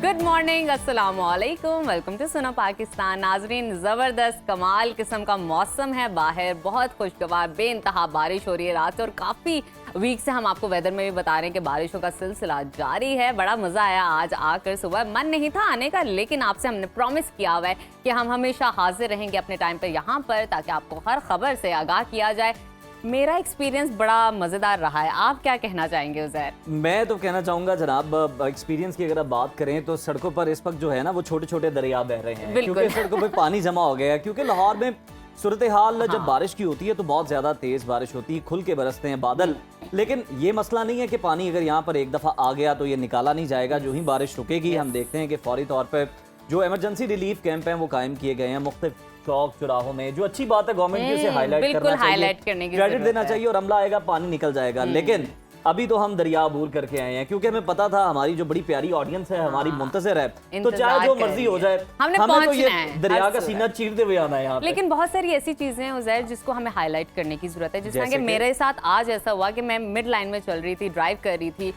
Good morning, अस्सलाम वालेकुम, welcome to सुनो पाकिस्तान। नाजरीन, ज़बरदस्त कमाल किस्म का मौसम है बाहर, बहुत खुशगवार बेइंतहा बारिश हो रही है रात, और काफ़ी वीक से हम आपको वेदर में भी बता रहे हैं कि बारिशों का सिलसिला जारी है। बड़ा मज़ा आया आज आकर, सुबह मन नहीं था आने का, लेकिन आपसे हमने प्रॉमिस किया हुआ है कि हम हमेशा हाजिर रहेंगे अपने टाइम पर यहाँ पर, ताकि आपको हर खबर से आगाह किया जाए। मेरा एक्सपीरियंस बड़ा मज़ेदार रहा है, आप क्या कहना चाहेंगे उज़ैर? मैं तो कहना चाहूँगा जनाब, एक्सपीरियंस की अगर आप बात करें तो सड़कों पर इस वक्त जो है ना वो छोटे छोटे दरिया बह रहे हैं, क्योंकि सड़कों पर पानी जमा हो गया है। क्योंकि लाहौर में सूरत हाल जब बारिश की होती है तो बहुत ज़्यादा तेज़ बारिश होती है, खुल के बरसते हैं बादल, लेकिन ये मसला नहीं है कि पानी अगर यहाँ पर एक दफ़ा आ गया तो ये निकाला नहीं जाएगा। जो ही बारिश रुकेगी हम देखते हैं कि फौरी तौर पर जो इमरजेंसी रिलीफ कैंप हैं वो कायम किए गए हैं मुख्तलिफ चौक चौराहों में। जो अच्छी बात है गवर्नमेंट की उसे हाईलाइट करना चाहिए, क्रेडिट देना चाहिए, और अमला आएगा पानी निकल जाएगा। लेकिन अभी तो हम दरिया अबूर करके आए हैं, क्योंकि हमें पता था हमारी जो बड़ी प्यारी ऑडियंस है, हमारी मुंतज़िर है, तो चाहे जो मर्जी हो जाए हमें तो ये दरिया का सीना चीरते हुए आना है यहाँ पे। लेकिन बहुत सारी ऐसी चीजें हैं उज़ैर जिसको हमें हाईलाइट करने की जरूरत है। जिस तरह के मेरे साथ आज ऐसा हुआ कि मैं मिड लाइन में चल रही थी, ड्राइव कर रही थी,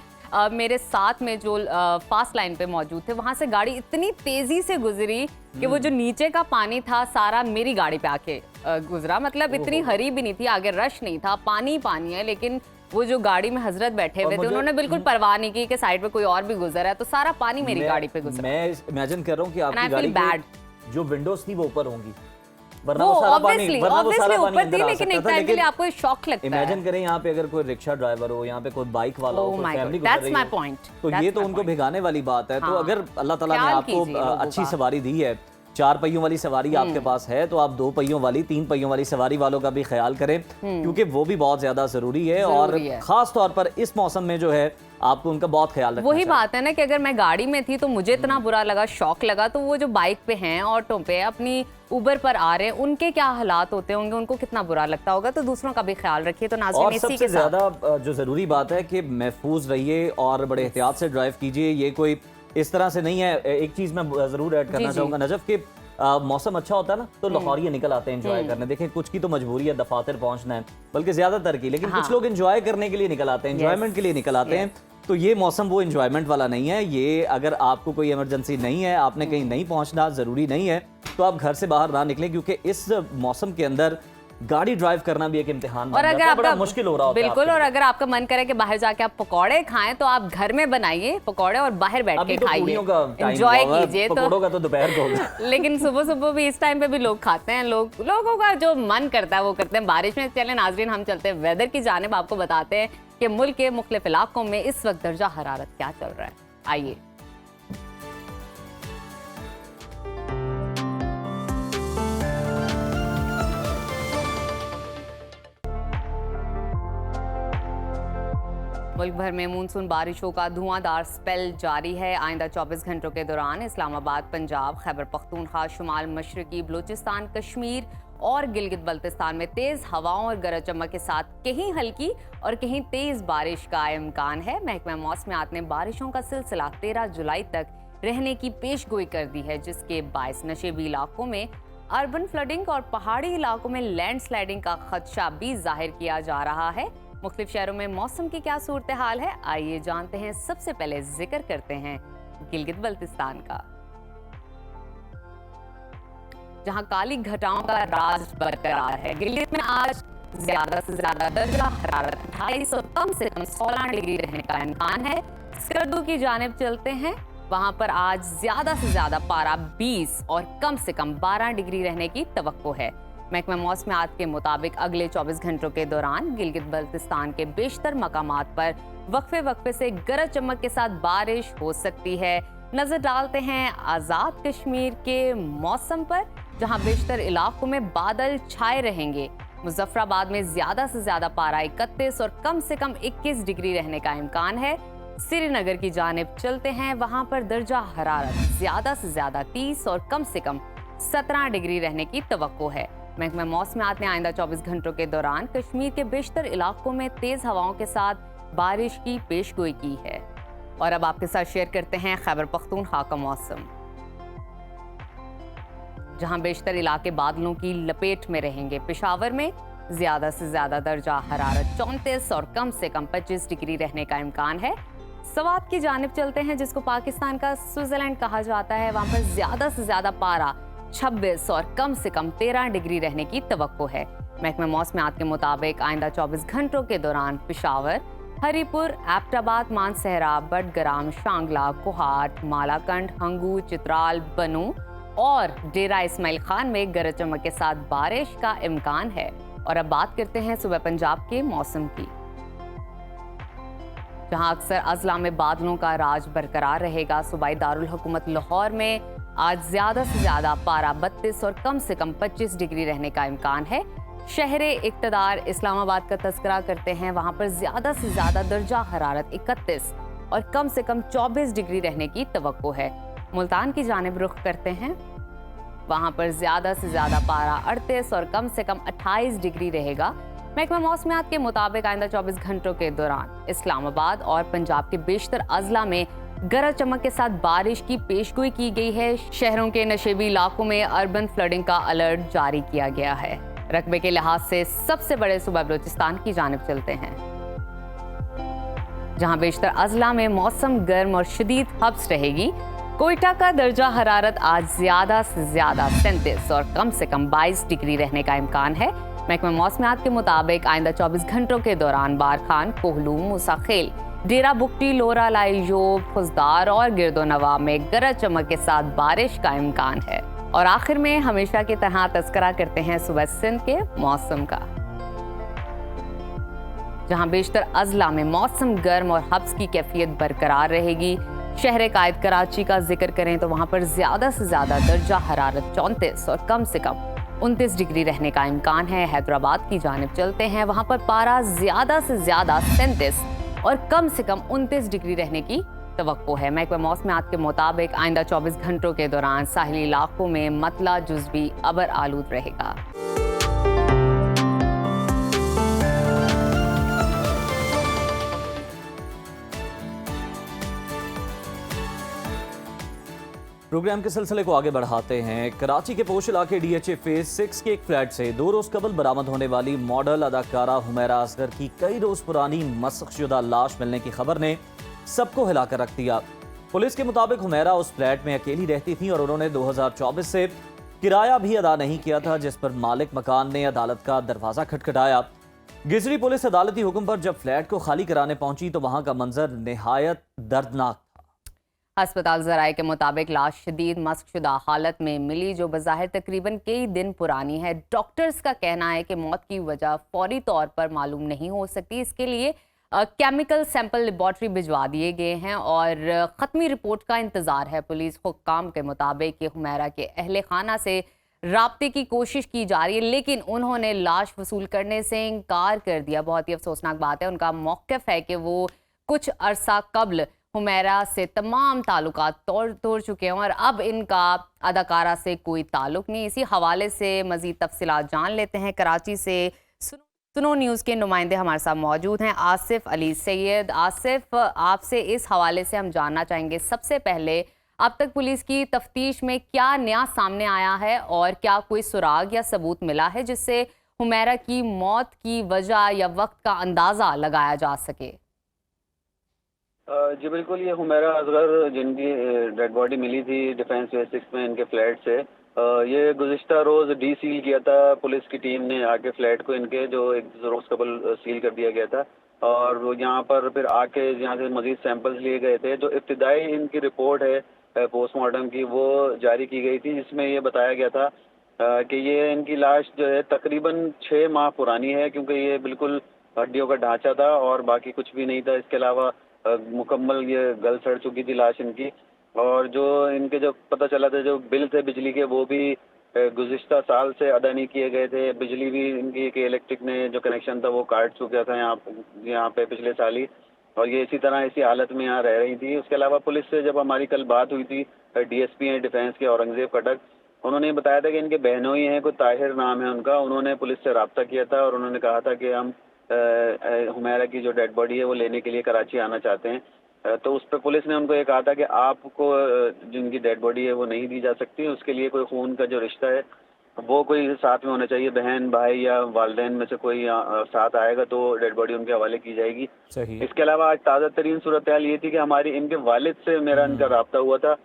मेरे साथ में जो फास्ट लाइन पे मौजूद थे, वहां से गाड़ी इतनी तेजी से गुजरी कि वो जो नीचे का पानी था सारा मेरी गाड़ी पे आके गुजरा। मतलब इतनी हरी भी नहीं थी, आगे रश नहीं था, पानी पानी है, लेकिन वो जो गाड़ी में हजरत बैठे हुए थे उन्होंने बिल्कुल परवाह नहीं की कि साइड पे कोई और भी गुजरा है, तो सारा पानी मेरी गाड़ी पे गुजरा। मैं इमेजिन कर रहा हूँ कि आपकी गाड़ी की जो विंडोज थी वो ऊपर होंगी, वरना वो सारा पानी ऊपर थी, लेकिन एक टाइम के लिए आपको शॉक लगता है। इमेजिन करें यहाँ पे अगर कोई रिक्शा ड्राइवर हो, यहाँ पे कोई बाइक वाला हो, कोई फैमिली गुजर रही हो, तो ये तो उनको भिगाने वाली बात है। तो अगर अल्लाह ताला ने आपको अच्छी सवारी दी है, 4 पहियों वाली सवारी आपके पास है, तो आप 2 पहियों वाली, 3 पहियों वाली सवारी वालों का भी ख्याल करें, क्योंकि वो भी बहुत ज्यादा जरूरी है। और खास तौर पर इस मौसम में जो है आपको उनका बहुत ख्याल रखना वही बात है ना कि अगर मैं गाड़ी में थी तो मुझे इतना बुरा लगा, शौक लगा, तो वो जो बाइक पे हैं, ऑटो पे, अपनी उबर पर आ रहे हैं, उनके क्या हालात होते होंगे, उनको कितना बुरा लगता होगा। तो दूसरों का भी ख्याल रखिए। तो नाज़रीन, इसी के साथ ज्यादा जो जरूरी बात है कि महफूज रहिए और बड़े एहतियात से ड्राइव कीजिए। ये कोई इस तरह से नहीं है। एक चीज मैं जरूर ऐड करना चाहूंगा नजफ, कि मौसम अच्छा होता है ना तो लाहौरिये निकल आते हैं एंजॉय करने। देखें, कुछ की तो मजबूरी है दफातर पहुंचना है, बल्कि ज्यादातर की, लेकिन कुछ लोग एंजॉय करने के लिए निकल आते हैं, एंजॉयमेंट के लिए निकल आते हैं। तो ये मौसम वो एंजॉयमेंट वाला नहीं है। ये अगर आपको कोई इमरजेंसी नहीं है, आपने कहीं नहीं पहुंचना, जरूरी नहीं है, तो आप घर से बाहर ना निकलें, क्योंकि इस मौसम के अंदर गाड़ी ड्राइव करना भी एक इम्तिहान और अगर बड़ा मुश्किल हो रहा होता है बिल्कुल। और अगर आपका मन करे कि बाहर जाके आप पकौड़े खाएं, तो आप घर में बनाइए पकौड़े और बाहर बैठ के खाइए, एंजॉय कीजिए। तो दोपहर को होगा लेकिन सुबह सुबह भी इस टाइम पे भी लोग खाते हैं, लोगों का जो मन करता है वो करते हैं। बारिश में चले नाजरीन, हम चलते हैं वेदर की जानिब, आपको बताते हैं कि मुल्क के मुख्तलिफ इलाकों में इस वक्त दर्जा हरारत क्या चल रहा है। आइए। मुल्क भर में मानसून बारिशों का धुआंधार स्पेल जारी है। आइंदा 24 घंटों के दौरान इस्लामाबाद, पंजाब, खैबर पख्तूनख्वा, शुमाल मशरकी बलूचिस्तान, कश्मीर और गिलगित बल्तिस्तान में तेज हवाओं और गरज चमक के साथ कहीं हल्की और कहीं तेज बारिश का इम्कान है। महकमा मौसमियात ने बारिशों का सिलसिला 13 जुलाई तक रहने की पेशगोई कर दी है, जिसके बायस नशेबी इलाकों में अर्बन फ्लडिंग और पहाड़ी इलाकों में लैंडस्लाइडिंग का खदशा भी जाहिर किया जा रहा है। मुख्तलिफ शहरों में मौसम की क्या सूरत हाल है, आइए जानते हैं। सबसे पहले जिक्र करते हैं गिलगित बल्तिस्तान का, जहां काली घटाओं का राज बरकरार है। गिलगित में आज ज्यादा से ज्यादा दर्जा हरारत 28 और कम से कम 16 डिग्री रहने का इम्कान है। स्कर्दू की जानिब चलते हैं, वहां पर आज ज्यादा से ज्यादा पारा 20 और कम से कम 12 डिग्री रहने की तवक्को है। महकमा मौसमियात के मुताबिक अगले 24 घंटों के दौरान गिलगित बल्तिस्तान के बेशतर मकामात पर वक्फे वक्फे से गरज चमक के साथ बारिश हो सकती है। नजर डालते हैं आज़ाद कश्मीर के मौसम पर, जहां बेशतर इलाकों में बादल छाए रहेंगे। मुजफ्फराबाद में ज्यादा से ज्यादा पारा 31 और कम से कम 21 डिग्री रहने का इम्कान है। श्रीनगर की जानिब चलते हैं, वहां पर दर्जा हरारत ज्यादा से ज्यादा 30 और कम से कम 17 डिग्री रहने की तवक्को है। महकमा मौसमियात ने आइंदा 24 घंटों के दौरान कश्मीर के बेशतर इलाकों में तेज हवाओं के साथ बारिश की पेशगोई की है। और अब आपके साथ शेयर करते हैं खैबर पख्तूनख्वा का मौसम, जहां बेशतर इलाके बादलों की लपेट में रहेंगे। पेशावर में ज्यादा से ज्यादा दर्जा हरारत 34 और कम से कम 25 डिग्री रहने का इम्कान है। सवात की जानिब चलते हैं, जिसको पाकिस्तान का स्विट्जरलैंड कहा जाता है। वहां पर ज्यादा से ज्यादा पारा 26 और कम से कम 13 डिग्री रहने की तवक्को है। महकमा मौसमियात के मुताबिक आइंदा 24 घंटों के दौरान पिशावर, हरीपुर, एबटाबाद, मानसहरा, बडग्राम, शांगला, कोहाट, मालाकंड, हंगू, चित्राल, बनू और डेरा इस्माइल खान में गरज चमक के साथ बारिश का इम्कान है। और अब बात करते हैं सुबह पंजाब के मौसम की, जहां अक्सर अजला में बादलों का राज बरकरार रहेगा। सूबाई दारुल हुकूमत लाहौर में आज ज्यादा से ज्यादा पारा 32 और कम से कम 25 डिग्री रहने का इम्कान है। शहरे इक्तदार इस्लामाबाद का तस्करा करते हैं, वहां पर ज्यादा से ज्यादा दर्जा हरारत 31 और कम से कम 24 डिग्री रहने की तवक्को है। मुल्तान की जानिब रुख करते हैं, वहां पर ज्यादा से ज्यादा पारा 38 और कम से कम 28 डिग्री रहेगा। महकमा मौसमियात के मुताबिक आइंदा 24 घंटों के दौरान इस्लामाबाद और पंजाब के बेशतर अजला में गरज चमक के साथ बारिश की पेशगोई की गई है। शहरों के नशेबी इलाकों में अर्बन फ्लडिंग का अलर्ट जारी किया गया है। रकबे के लिहाज से सबसे बड़े सूबा बलूचिस्तान की जानिब चलते हैं, जहां बेशतर अजला में मौसम गर्म और शदीद हब्स रहेगी। कोयटा का दर्जा हरारत आज ज्यादा से ज्यादा 37 और कम से कम 22 डिग्री रहने का इम्कान है। महकमा मौसमियात के मुताबिक आइंदा 24 घंटों के दौरान बारखान, कोहलू, मूसाखेल, डेरा बुगटी, लोरा लाइजोब, खुजदार और गिरदोनवा में गरज चमक के साथ बारिश का इम्कान है। और आखिर में हमेशा की तरह तस्करा करते हैं सुबह सिंध के मौसम का, जहां बेशतर अजला में मौसम गर्म और हब्स की कैफियत बरकरार रहेगी। शहर कायद कराची का जिक्र करें तो वहां पर ज्यादा से ज्यादा दर्जा हरारत 34 और कम से कम 29 डिग्री रहने का इम्कान है। हैदराबाद की जानिब चलते हैं, वहां पर पारा ज्यादा से ज्यादा 37 और कम से कम 29 डिग्री रहने की तवक्को है। महकमा मौसमियात के मुताबिक आइंदा 24 घंटों के दौरान साहिली इलाकों में मतला जुज़वी अबर आलूद रहेगा। प्रोग्राम के सिलसिले को आगे बढ़ाते हैं। कराची के पोश इलाके DHA फेज 6 के एक फ्लैट से 2 रोज कबल बरामद होने वाली मॉडल अदाकारा हुमैरा असगर की कई रोज पुरानी मस्खशुदा लाश मिलने की खबर ने सबको हिलाकर रख दिया। पुलिस के मुताबिक हुमैरा उस फ्लैट में अकेली रहती थी और उन्होंने 2024 से किराया भी अदा नहीं किया था, जिस पर मालिक मकान ने अदालत का दरवाजा खटखटाया। गिजरी पुलिस अदालती हुक्म पर जब फ्लैट को खाली कराने पहुंची तो वहां का मंजर निहायत दर्दनाक था। अस्पताल ज़राए के मुताबिक लाश शदीद मस्कशुदा हालत में मिली, जो बज़ाहिर तकरीबन कई दिन पुरानी है। डॉक्टर्स का कहना है कि मौत की वजह फौरी तौर पर मालूम नहीं हो सकती। इसके लिए केमिकल सैंपल लेबॉर्ट्री भिजवा दिए गए हैं और ख़त्मी रिपोर्ट का इंतज़ार है। पुलिस हुक्काम के मुताबिक कि हुमैरा के अहले खाना से राब्ते की कोशिश की जा रही है, लेकिन उन्होंने लाश वसूल करने से इनकार कर दिया। बहुत ही अफसोसनाक बात है। उनका मौक़िफ़ है कि वो कुछ अरसा कबल हुमैरा से तमाम ताल्लुकात तोड़ चुके हैं और अब इनका अदाकारा से कोई ताल्लुक नहीं। इसी हवाले से मज़ीद तफसीलात जान लेते हैं। कराची से सुनो न्यूज़ के नुमाइंदे हमारे साथ मौजूद हैं, आसिफ अली सैयद। आसिफ, आपसे इस हवाले से हम जानना चाहेंगे, सबसे पहले अब तक पुलिस की तफ्तीश में क्या नया सामने आया है और क्या कोई सुराग या सबूत मिला है जिससे हुमैरा की मौत की वजह या वक्त का अंदाज़ा लगाया जा सके? जी बिल्कुल, ये हुमैरा असगर जिनकी डेड बॉडी मिली थी डिफेंस फेज 6 में इनके फ्लैट से, ये गुज़िश्ता रोज़ डी सील किया था पुलिस की टीम ने आके फ्लैट को इनके, जो एक रोज़ कबल सील कर दिया गया था। और वो यहाँ पर फिर आके यहाँ से मज़ीद सैंपल्स लिए गए थे। जो इब्तिदाई इनकी रिपोर्ट है पोस्टमार्टम की, वो जारी की गई थी, जिसमें ये बताया गया था कि ये इनकी लाश जो है तकरीबन 6 माह पुरानी है, क्योंकि ये बिल्कुल हड्डियों का ढांचा था और बाकी कुछ भी नहीं था। इसके अलावा मुकम्मल ये गल सड़ चुकी थी लाश इनकी। और जो इनके जो पता चला था, जो बिल थे बिजली के, वो भी गुज़िश्ता साल से अदा नहीं किए गए थे। बिजली भी इनकी के इलेक्ट्रिक ने जो कनेक्शन था वो काट चुका था यहाँ पे पिछले साल ही, और ये इसी तरह इसी हालत में यहाँ रह रही थी। उसके अलावा पुलिस से जब हमारी कल बात हुई थी, DSP हैं डिफेंस के औरंगजेब खटक, उन्होंने बताया था कि इनके बहनोई हैं, कोई ताहिर नाम है उनका। उन्होंने पुलिस से रब्ता किया था और उन्होंने कहा था कि हम हुमैरा की जो डेड बॉडी है वो लेने के लिए कराची आना चाहते हैं। तो उस पर पुलिस ने उनको ये कहा था कि आपको जिनकी डेड बॉडी है वो नहीं दी जा सकती, उसके लिए कोई खून का जो रिश्ता है वो कोई साथ में होना चाहिए, बहन भाई या वालिदैन में से कोई साथ आएगा तो डेड बॉडी उनके हवाले की जाएगी। सही। इसके अलावा आज ताज़ा तरीन सूरत हाल ये थी कि हमारी इनके वालिद से मेरा इनका राब्ता हुआ था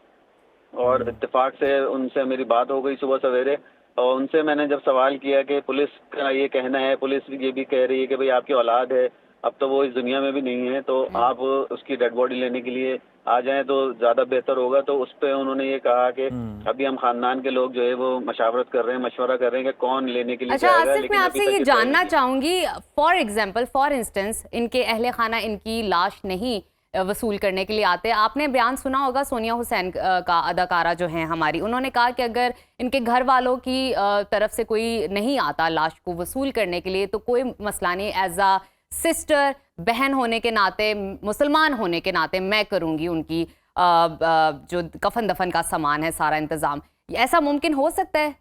और इत्तेफाक से उनसे मेरी बात हो गई सुबह सवेरे, और उनसे मैंने जब सवाल किया कि पुलिस का ये कहना है, पुलिस ये भी कह रही है कि भाई आपकी औलाद है, अब तो वो इस दुनिया में भी नहीं है, तो आप उसकी डेड बॉडी लेने के लिए आ जाएं तो ज़्यादा बेहतर होगा। तो उस पर उन्होंने ये कहा कि अभी हम खानदान के लोग जो है वो मशावरत कर रहे हैं, मशवरा कर रहे हैं कि कौन लेने के लिए अच्छा जाएगा। आसिफ, मैं आपसे ये जानना चाहूंगी, फॉर इंस्टेंस इनके अहले खाना इनकी लाश नहीं वसूल करने के लिए आते हैं। आपने बयान सुना होगा सोनिया हुसैन का, अदाकारा जो हैं हमारी, उन्होंने कहा कि अगर इनके घर वालों की तरफ से कोई नहीं आता लाश को वसूल करने के लिए तो कोई मसला नहीं, एज अ सिस्टर, बहन होने के नाते, मुसलमान होने के नाते मैं करूंगी उनकी जो कफन दफन का सामान है सारा इंतजाम। ऐसा मुमकिन हो सकता है?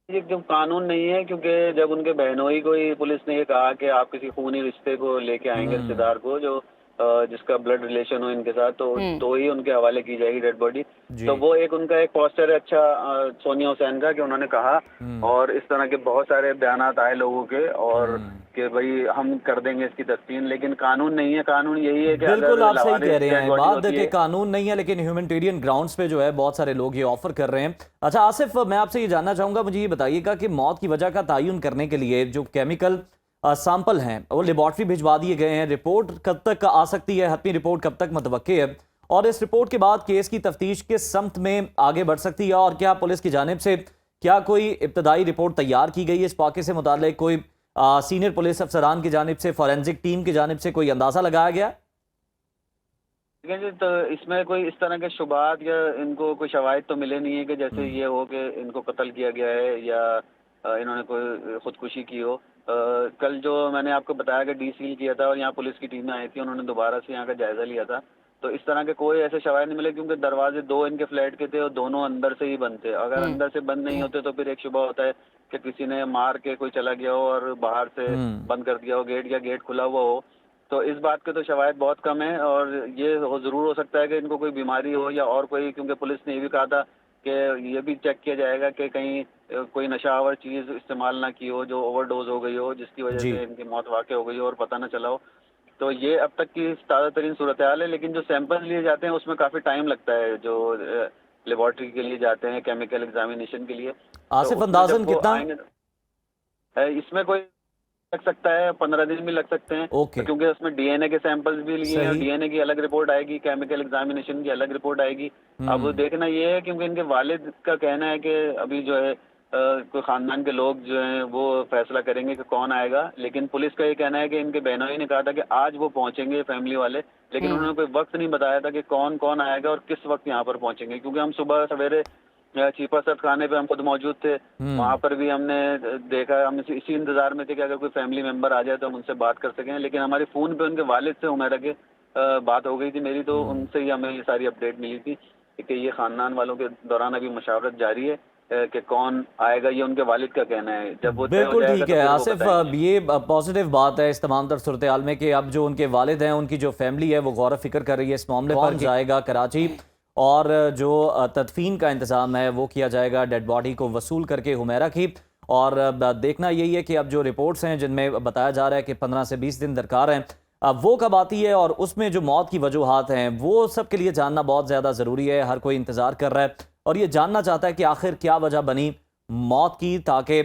ये जो कानून नहीं है, क्योंकि जब उनके बहनोई को ही पुलिस ने ये कहा कि आप किसी खूनी रिश्ते को लेके आएंगे, रिश्तेदार को जो जिसका ब्लड रिलेशन हो इनके साथ, तो ही उनके हवाले की जाएगी डेड बॉडी। तो वो एक उनका एक पोस्टर है अच्छा सोनिया हुसैन का कि उन्होंने कहा, और इस तरह के बहुत सारे बयानात आए लोगों के और कि भाई हम कर देंगे इसकी तस्दीक, लेकिन कानून नहीं है। कानून यही है कि बिल्कुल आप सही कह रहे हैं, बात होती कि कानून नहीं है लेकिन ह्यूमैनिटेरियन ग्राउंड्स पे जो है बहुत सारे लोग ये ऑफर कर रहे हैं। अच्छा आसिफ, मैं आपसे ये जानना चाहूंगा, मुझे ये बताइएगा कि मौत की वजह का तयन करने के लिए जो केमिकल सैंपल हैं वो लेबॉर्ट्री भिजवा दिए गए हैं, रिपोर्ट कब तक आ सकती है, हतमी रिपोर्ट कब तक मुतवक्के है, और इस रिपोर्ट के बाद केस की तफ्तीश किस समत में आगे बढ़ सकती है, और क्या पुलिस की जानिब से क्या कोई इब्तदाई रिपोर्ट तैयार की गई है इस वाक़े से मुताल्लिक, कोई सीनियर पुलिस अफसरान की जानिब से, फॉरेंसिक टीम की जानिब से कोई अंदाजा लगाया गया? तो इसमें कोई इस तरह के शुबात या इनको कोई शवाहिद तो मिले नहीं है कि जैसे ये हो कि इनको कत्ल किया गया है या इन्होंने कोई खुदकुशी की हो। कल जो मैंने आपको बताया कि डीसील किया था और यहाँ पुलिस की टीमें आई थी, उन्होंने दोबारा से यहाँ का जायजा लिया था, तो इस तरह के कोई ऐसे शवाहिद नहीं मिले, क्योंकि दरवाजे दो इनके फ्लैट के थे और दोनों अंदर से ही बंद थे। अगर अंदर से बंद नहीं होते तो फिर एक शुबा होता है कि किसी ने मार के कोई चला गया हो और बाहर से बंद कर दिया हो गेट, या गेट खुला हुआ हो। तो इस बात के तो शवाहिद बहुत कम है, और ये जरूर हो सकता है कि इनको कोई बीमारी हो या और कोई, क्योंकि पुलिस ने ये भी कहा था कि ये भी चेक किया जाएगा कि कहीं कोई नशावर चीज़ इस्तेमाल ना की हो जो ओवरडोज हो गई हो, जिसकी वजह से इनकी मौत वाक़ हो गई हो और पता ना चला हो। तो ये अब तक की ताज़ा तरीन सूरत हाल है, लेकिन जो सैंपल लिए जाते हैं उसमें काफ़ी टाइम लगता है, जो लेबॉर्ट्री के लिए जाते हैं केमिकल एग्जामिनेशन के लिए। आसिफ, अंदाजन कितना इसमें कोई लग सकता है, 15 दिन भी लग सकते हैं, क्योंकि उसमें डीएनए के सैंपल्स भी लिए हैं, डीएनए की अलग रिपोर्ट आएगी, केमिकल एग्जामिनेशन की अलग रिपोर्ट आएगी। अब देखना ये है, क्योंकि इनके वालिद का कहना है कि अभी जो है कोई खानदान के लोग जो हैं वो फैसला करेंगे कि कौन आएगा, लेकिन पुलिस का ये कहना है कि इनके बहनोई ने कहा था कि आज वो पहुंचेंगे फैमिली वाले, लेकिन उन्होंने कोई वक्त नहीं बताया था कि कौन कौन आएगा और किस वक्त यहाँ पर पहुंचेंगे, क्योंकि हम सुबह सवेरे चीपा सर खाने पे हम खुद मौजूद थे, वहाँ पर भी हमने देखा, हम इसी इंतजार में थे कि अगर कोई फैमिली मेंबर आ जाए तो हम उनसे बात कर सकें, लेकिन हमारी फ़ोन पे उनके वालिद से उमेरा के बात हो गई थी मेरी, तो उनसे ही हमें ये सारी अपडेट मिली थी कि ये खानदान वालों के दौरान अभी मशावरत जारी है कि कौन आएगा, ये उनके वालिद का कहना है। जब वो बिल्कुल ठीक है आसिफ, ये पॉजिटिव बात है इस तमाम तर सूरत हाल में कि अब जो उनके वालिद हैं, उनकी जो फैमिली है वो गौर फिक्र कर रही है इस मामले पर, जाएगा कराची और जो तदफीन का इंतज़ाम है वो किया जाएगा, डेड बॉडी को वसूल करके हुमैरा की। और देखना यही है कि अब जो रिपोर्ट्स हैं जिनमें बताया जा रहा है कि 15 से 20 दिन दरकार हैं, अब वो कब आती है और उसमें जो मौत की वजूहात हैं वो सब के लिए जानना बहुत ज़्यादा ज़रूरी है। हर कोई इंतज़ार कर रहा है और ये जानना चाहता है कि आखिर क्या वजह बनी मौत की, ताकि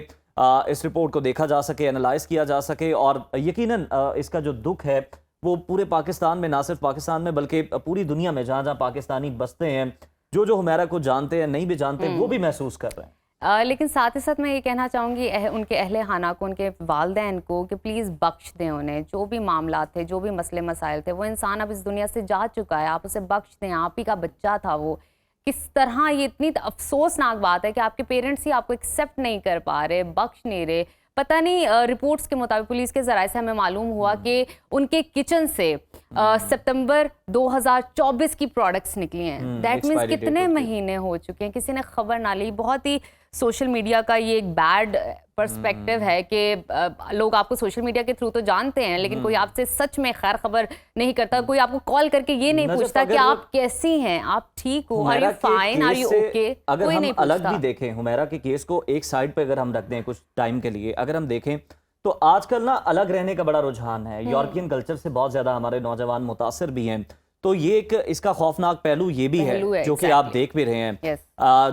इस रिपोर्ट को देखा जा सके, एनालाइज किया जा सके, और यकीनन इसका जो दुख है वो पूरे पाकिस्तान में, ना सिर्फ पाकिस्तान में बल्कि पूरी दुनिया में जहाँ जहाँ पाकिस्तानी बसते हैं, जो हुमैरा को जानते हैं, नहीं भी जानते, वो भी महसूस कर रहे हैं। लेकिन साथ ही साथ मैं ये कहना चाहूँगी उनके अहले खाना को, उनके वालदैन को, कि प्लीज़ बख्श दें उन्हें। जो भी मामला थे, जो भी मसले मसाइल थे, वो इंसान अब इस दुनिया से जा चुका है, आप उसे बख्श दें। आप ही का बच्चा था वो। किस तरह ये इतनी अफसोसनाक बात है कि आपके पेरेंट्स ही आपको एक्सेप्ट नहीं कर पा रहे, बख्श नहीं रहे। पता नहीं, रिपोर्ट्स के मुताबिक पुलिस के ज़राए से हमें मालूम हुआ कि उनके किचन से सितंबर 2024 की प्रोडक्ट्स निकली हैं। दैट मीन्स कितने महीने हो चुके हैं, किसी ने खबर ना ली। बहुत ही सोशल मीडिया का ये एक बैड पर्सपेक्टिव है कि लोग आपको सोशल मीडिया के थ्रू तो जानते हैं, लेकिन कोई आपसे सच में खैर खबर नहीं करता। कोई आपको कॉल करके ये नहीं पूछता कि आप कैसी हैं, आप ठीक हो, are you fine, are you okay. अगर हम अलग भी देखें हुमैरा के केस को एक साइड पे अगर हम रख दें कुछ टाइम के लिए, अगर हम देखें तो आजकल ना अलग रहने का बड़ा रुझान है। यूरोपियन कल्चर से बहुत ज्यादा हमारे नौजवान मुतासिर भी हैं, तो ये एक इसका खौफनाक पहलू ये भी है जो कि आप देख भी रहे हैं।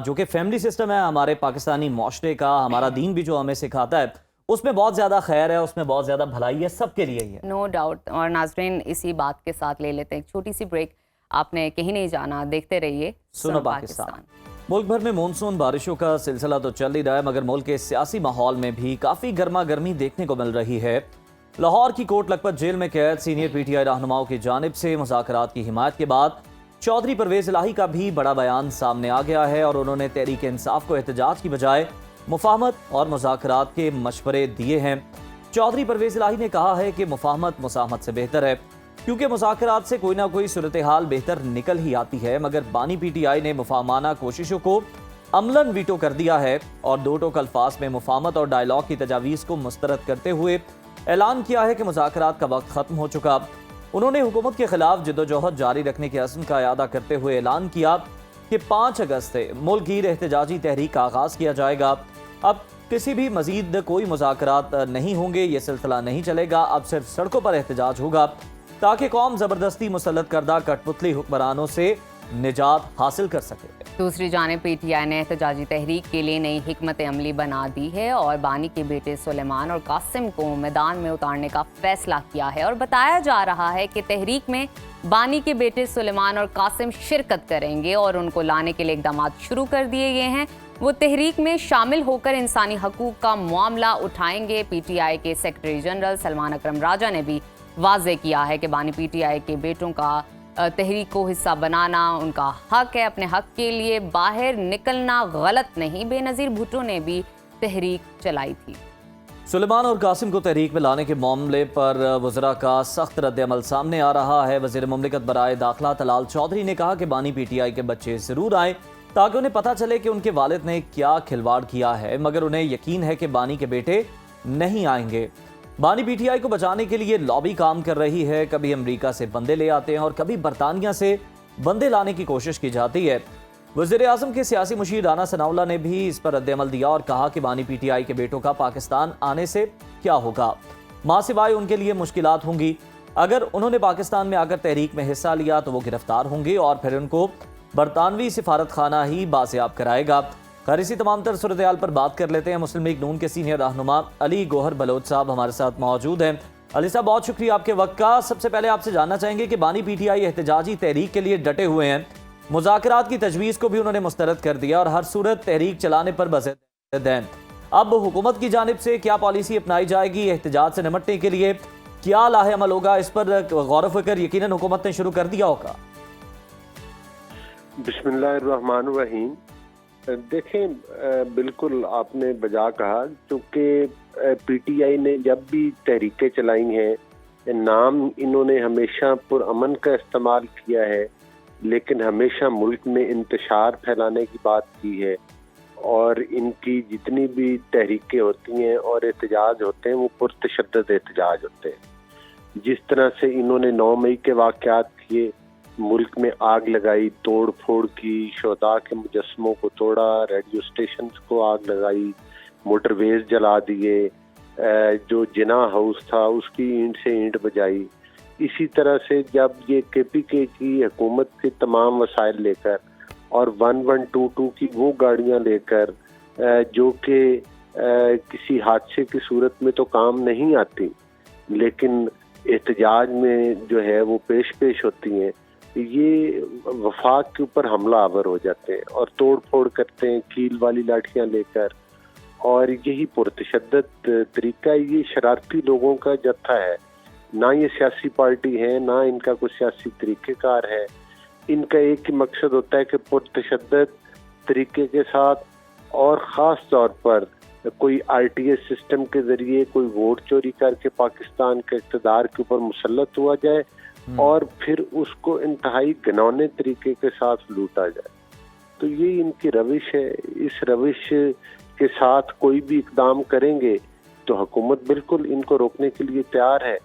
जो कि फैमिली सिस्टम है हमारे पाकिस्तानी माशरे का, हमारा दीन भी जो हमें सिखाता है, उसमें बहुत ज्यादा खैर है, उसमें बहुत ज्यादा भलाई है, सबके लिए ही है, नो डाउट। और नाज़रीन, इसी बात के साथ ले लेते हैं एक छोटी सी ब्रेक। आपने कहीं नहीं जाना, देखते रहिए सुनो पाकिस्तान। मुल्क भर में मानसून बारिशों का सिलसिला तो चल ही रहा है, मगर मुल्क के सियासी माहौल में भी काफी गर्मा गर्मी देखने को मिल रही है। लाहौर की कोट लखपत जेल में कैद सीनियर पीटीआई रहनुमाओं की जानिब से मुज़ाकरात की हिमायत के बाद चौधरी परवेज इलाही का भी बड़ा बयान सामने आ गया है और उन्होंने तहरीक इंसाफ को एहतजाज की बजाय मुफाहमत और मुज़ाकरात के मशवरे दिए हैं। चौधरी परवेज इलाही ने कहा है कि मुफाहमत मुसाहमत से बेहतर है, क्योंकि मुज़ाकरात से कोई ना कोई सूरत हाल बेहतर निकल ही आती है, मगर बानी पीटीआई ने मुफाहमाना कोशिशों को अमलन वीटो कर दिया है और दो टोक अल्फाज में मुफाहमत और डायलॉग की तजावीज़ को मुस्तरद करते हुए ऐलान किया है कि मुज़ाकरात का वक्त खत्म हो चुका। उन्होंने हुकूमत के खिलाफ जद्दोजहद जारी रखने के अज़्म का इयादा करते हुए ऐलान किया कि 5 अगस्त से मुल्क गिर एहतजाजी तहरीक का आगाज़ किया जाएगा। अब किसी भी मजीद कोई मुज़ाकरात नहीं होंगे, ये सिलसिला नहीं चलेगा, अब सिर्फ सड़कों पर एहतजाज होगा ताकि कौम ज़बरदस्ती मुसल्लत करदा कठपुतली हुक्मरानों से निजात हासिल कर सके। दूसरी जानिब पीटीआई ने एहतजाजी तहरीक के लिए नई हिकमत अमली बना दी है और बानी के बेटे सुलेमान और कासिम को मैदान में उतारने का फैसला किया है और बताया जा रहा है कि तहरीक में बानी के बेटे सुलेमान और कासिम शिरकत करेंगे और उनको लाने के लिए इकदाम शुरू कर दिए गए हैं। वो तहरीक में शामिल होकर इंसानी हकूक का मामला उठाएंगे। पीटीआई के सेक्रेटरी जनरल सलमान अकरम राजा ने भी वाज़े किया है कि बानी पीटीआई के बेटों का तहरीक को हिस्सा बनाना उनका हक है, अपने हक के लिए बाहर निकलना गलत नहीं। बेनज़ीर भुट्टो ने भी तहरीक चलाई थी। सुलेमान और कासिम को तहरीक में लाने के मामले पर वज़रा का सख्त रद्द-ए-अमल सामने आ रहा है। वज़ीर मुमलिकत बराए दाखिला तलाल चौधरी ने कहा कि बानी पीटीआई के बच्चे ज़रूर आए ताकि उन्हें पता चले कि उनके वालिद ने क्या खिलवाड़ किया है, मगर उन्हें यकीन है कि बानी के बेटे नहीं आएंगे। बानी पीटीआई को बचाने के लिए लॉबी काम कर रही है, कभी अमेरिका से बंदे ले आते हैं और कभी बरतानिया से बंदे लाने की कोशिश की जाती है। वज़ीर आज़म के सियासी मुशीर राना सनाउल्लाह ने भी इस पर रद्द-ए-अमल दिया और कहा कि बानी पीटीआई के बेटों का पाकिस्तान आने से क्या होगा, मां सिवाय उनके लिए मुश्किलात होंगी। अगर उन्होंने पाकिस्तान में आकर तहरीक में हिस्सा लिया तो वो गिरफ्तार होंगे और फिर उनको बरतानवी सिफारत खाना ही बाजियाब कराएगा। खैर, इसी तमाम तर सूरत हाल पर बात कर लेते हैं। मुस्लिम लीग नून के सीनियर रहनुमा अली गोहर बलोच साहब हमारे साथ मौजूद हैं। अली साहब, बहुत शुक्रिया आपके वक्त का। सबसे पहले आपसे जानना चाहेंगे कि बानी पीटीआई एहतजाजी तहरीक के लिए डटे हुए हैं, मुज़ाकरात की तजवीज़ को भी उन्होंने मुस्तरद कर दिया और हर सूरत तहरीक चलाने पर बज़िद हैं। अब हुकूमत की जानिब से क्या पॉलिसी अपनाई जाएगी, एहतजाज से निपटने के लिए क्या लाहे अमल होगा, इस पर गौर फ़िक्र यकीनन हुकूमत ने शुरू कर दिया होगा। बिस्मिल्लाहिर्रहमानिर्रहीम। देखें, बिल्कुल आपने बजा कहा, क्योंकि पीटीआई ने जब भी तहरीकें चलाई हैं, नाम इन्होंने हमेशा पुरअमन का इस्तेमाल किया है, लेकिन हमेशा मुल्क में इंतशार फैलाने की बात की है और इनकी जितनी भी तहरीकें होती हैं और एहतजाज होते हैं वो पुरतशद्दद एहतजाज होते हैं। जिस तरह से इन्होंने 9 मई के वाक़यात किए, मुल्क में आग लगाई, तोड़ फोड़ की, शोदा के मुजस्मों को तोड़ा, रेडियो स्टेशन को आग लगाई, मोटरवेज जला दिए, जो जिना हाउस था उसकी ईंट से ईंट बजाई। इसी तरह से जब ये केपीके की हुकूमत के तमाम वसाइल लेकर और 1122 की वो गाड़ियां लेकर जो कि किसी हादसे की सूरत में तो काम नहीं आती लेकिन एहतजाज में जो है वो पेश होती हैं, ये वफाक के ऊपर हमला आवर हो जाते हैं और तोड़ फोड़ करते हैं कील वाली लाठियां लेकर। और यही पुरतशद्दद तरीका, ये शरारती लोगों का जत्था है। ना ये सियासी पार्टी है, ना इनका कोई सियासी तरीक़ेकार है। इनका एक ही मकसद होता है कि पुरतशद्दद तरीके के साथ और ख़ास तौर पर कोई आरटीएस सिस्टम के ज़रिए कोई वोट चोरी करके पाकिस्तान के इक़्तिदार के ऊपर मुसल्लत हुआ जाए और फिर उसको इंतहाई घिनौने तरीके के साथ लूटा जाए। तो ये इनकी रविश है। इस रविश के साथ कोई भी इकदाम करेंगे तो हुकूमत बिल्कुल इनको रोकने के लिए तैयार है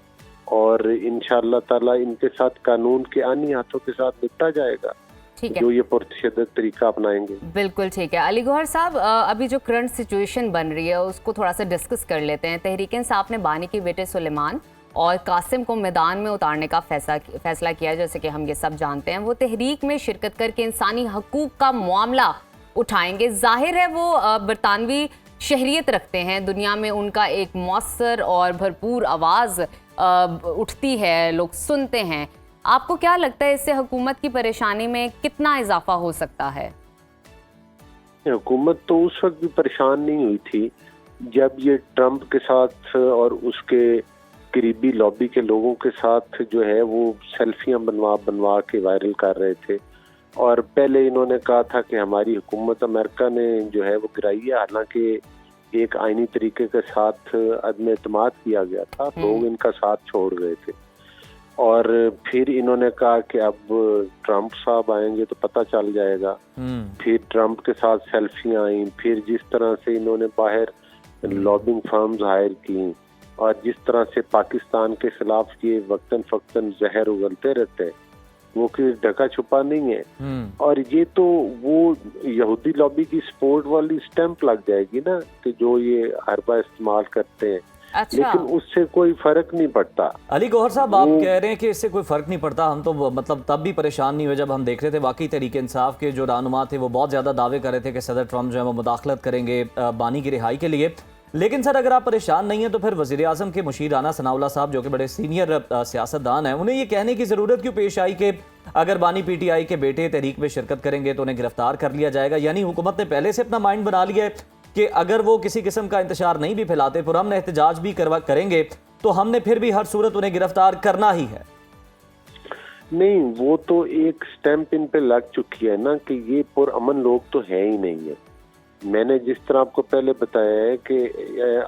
और इंशाअल्लाह ताला इनके साथ कानून के आनी हाथों के साथ निपटा जाएगा जो ये पुरतशद्दद तरीका अपनाएंगे। बिल्कुल ठीक है। अली गौहर साहब, अभी जो करंट सिचुएशन बन रही है उसको थोड़ा सा डिस्कस कर लेते हैं। तहरीक इंसाफ ने बानी के बेटे सुलेमान और कासिम को मैदान में उतारने का फैसला किया। जैसे कि हम ये सब जानते हैं, वो तहरीक में शिरकत करके इंसानी हकूक का मामला उठाएंगे। जाहिर है वो बरतानवी शहरियत रखते हैं, दुनिया में उनका एक मौसर और भरपूर आवाज़ उठती है, लोग सुनते हैं। आपको क्या लगता है इससे हुकूमत की परेशानी में कितना इजाफा हो सकता है? हुकूमत तो उस वक्त भी परेशान नहीं हुई थी जब ये ट्रंप के साथ और उसके करीबी लॉबी के लोगों के साथ जो है वो सेल्फियां बनवा के वायरल कर रहे थे। और पहले इन्होंने कहा था कि हमारी हुकूमत अमेरिका ने जो है वो गिराई है, हालांकि एक आईनी तरीके के साथ अदम एतमाद किया गया था, लोग इनका साथ छोड़ गए थे। और फिर इन्होंने कहा कि अब ट्रंप साहब आएंगे तो पता चल जाएगा। फिर ट्रंप के साथ सेल्फियां आई, फिर जिस तरह से इन्होंने बाहर लॉबिंग फर्म्स हायर की और जिस तरह से पाकिस्तान के खिलाफ ये वक्तन फक्तन जहर उगलते रहते हैं, वो कि ढका छुपा नहीं है। और ये तो वो यहूदी लॉबी की सपोर्ट वाली स्टैंप लग जाएगी ना कि जो ये हरबा इस्तेमाल करते हैं। अच्छा। लेकिन उससे कोई फर्क नहीं पड़ता। अली गौहर साहब, आप कह रहे हैं कि इससे कोई फर्क नहीं पड़ता। हम तो मतलब तब भी परेशान नहीं हुए जब हम देख रहे थे वाकई तहरीक इंसाफ के जो रहनुमा थे वो बहुत ज्यादा दावे कर रहे थे कि सदर ट्रंप जो है वो मुदाखलत करेंगे बानी की रिहाई के लिए। लेकिन सर, अगर आप परेशान नहीं है तो फिर वज़ीर आज़म के मुशीर राना सनाउल्लाह साहब जो कि बड़े सीनियर सियासतदान हैं, उन्हें ये कहने की ज़रूरत क्यों पेश आई कि अगर बानी पीटीआई के बेटे तहरीक में शिरकत करेंगे तो उन्हें गिरफ्तार कर लिया जाएगा? यानी हुकूमत ने पहले से अपना माइंड बना लिया है कि अगर वो किसी किस्म का इंतशार नहीं भी फैलाते, पुरअमन एहतजाज भी करेंगे तो हमने फिर भी हर सूरत उन्हें गिरफ्तार करना ही है। नहीं, वो तो एक स्टैंप इन पे लग चुकी है ना कि ये पुरअमन लोग तो है ही नहीं है। मैंने जिस तरह आपको पहले बताया है कि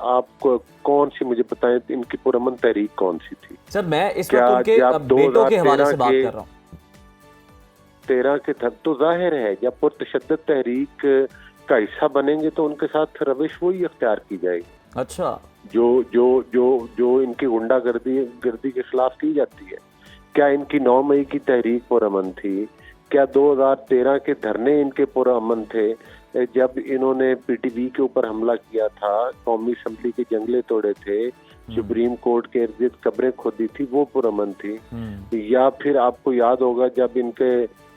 आपको कौन सी, मुझे बताएं इनकी पुरअमन तहरीक कौन सी थी? सर, मैं इस वक्त उनके बेटों के हवाले से बात कर रहा हूँ। 13 के तो जाहिर है जब पुरतशद्दद तहरीक का हिस्सा बनेंगे तो उनके साथ रविश वही अख्तियार की जाएगी। अच्छा। जो जो जो जो इनकी गुंडागर्दी के खिलाफ की जाती है। क्या इनकी 9 मई की तहरीक पुरअमन थी? क्या 2013 के धरने इनके पुरअमन थे? जब इन्होंने पीटीवी के ऊपर हमला किया था, कौमी असम्बली के जंगले तोड़े थे, सुप्रीम कोर्ट के इर्द गिर्द कब्रें खोदी थी, वो पुरअमन थी? या फिर आपको याद होगा जब इनके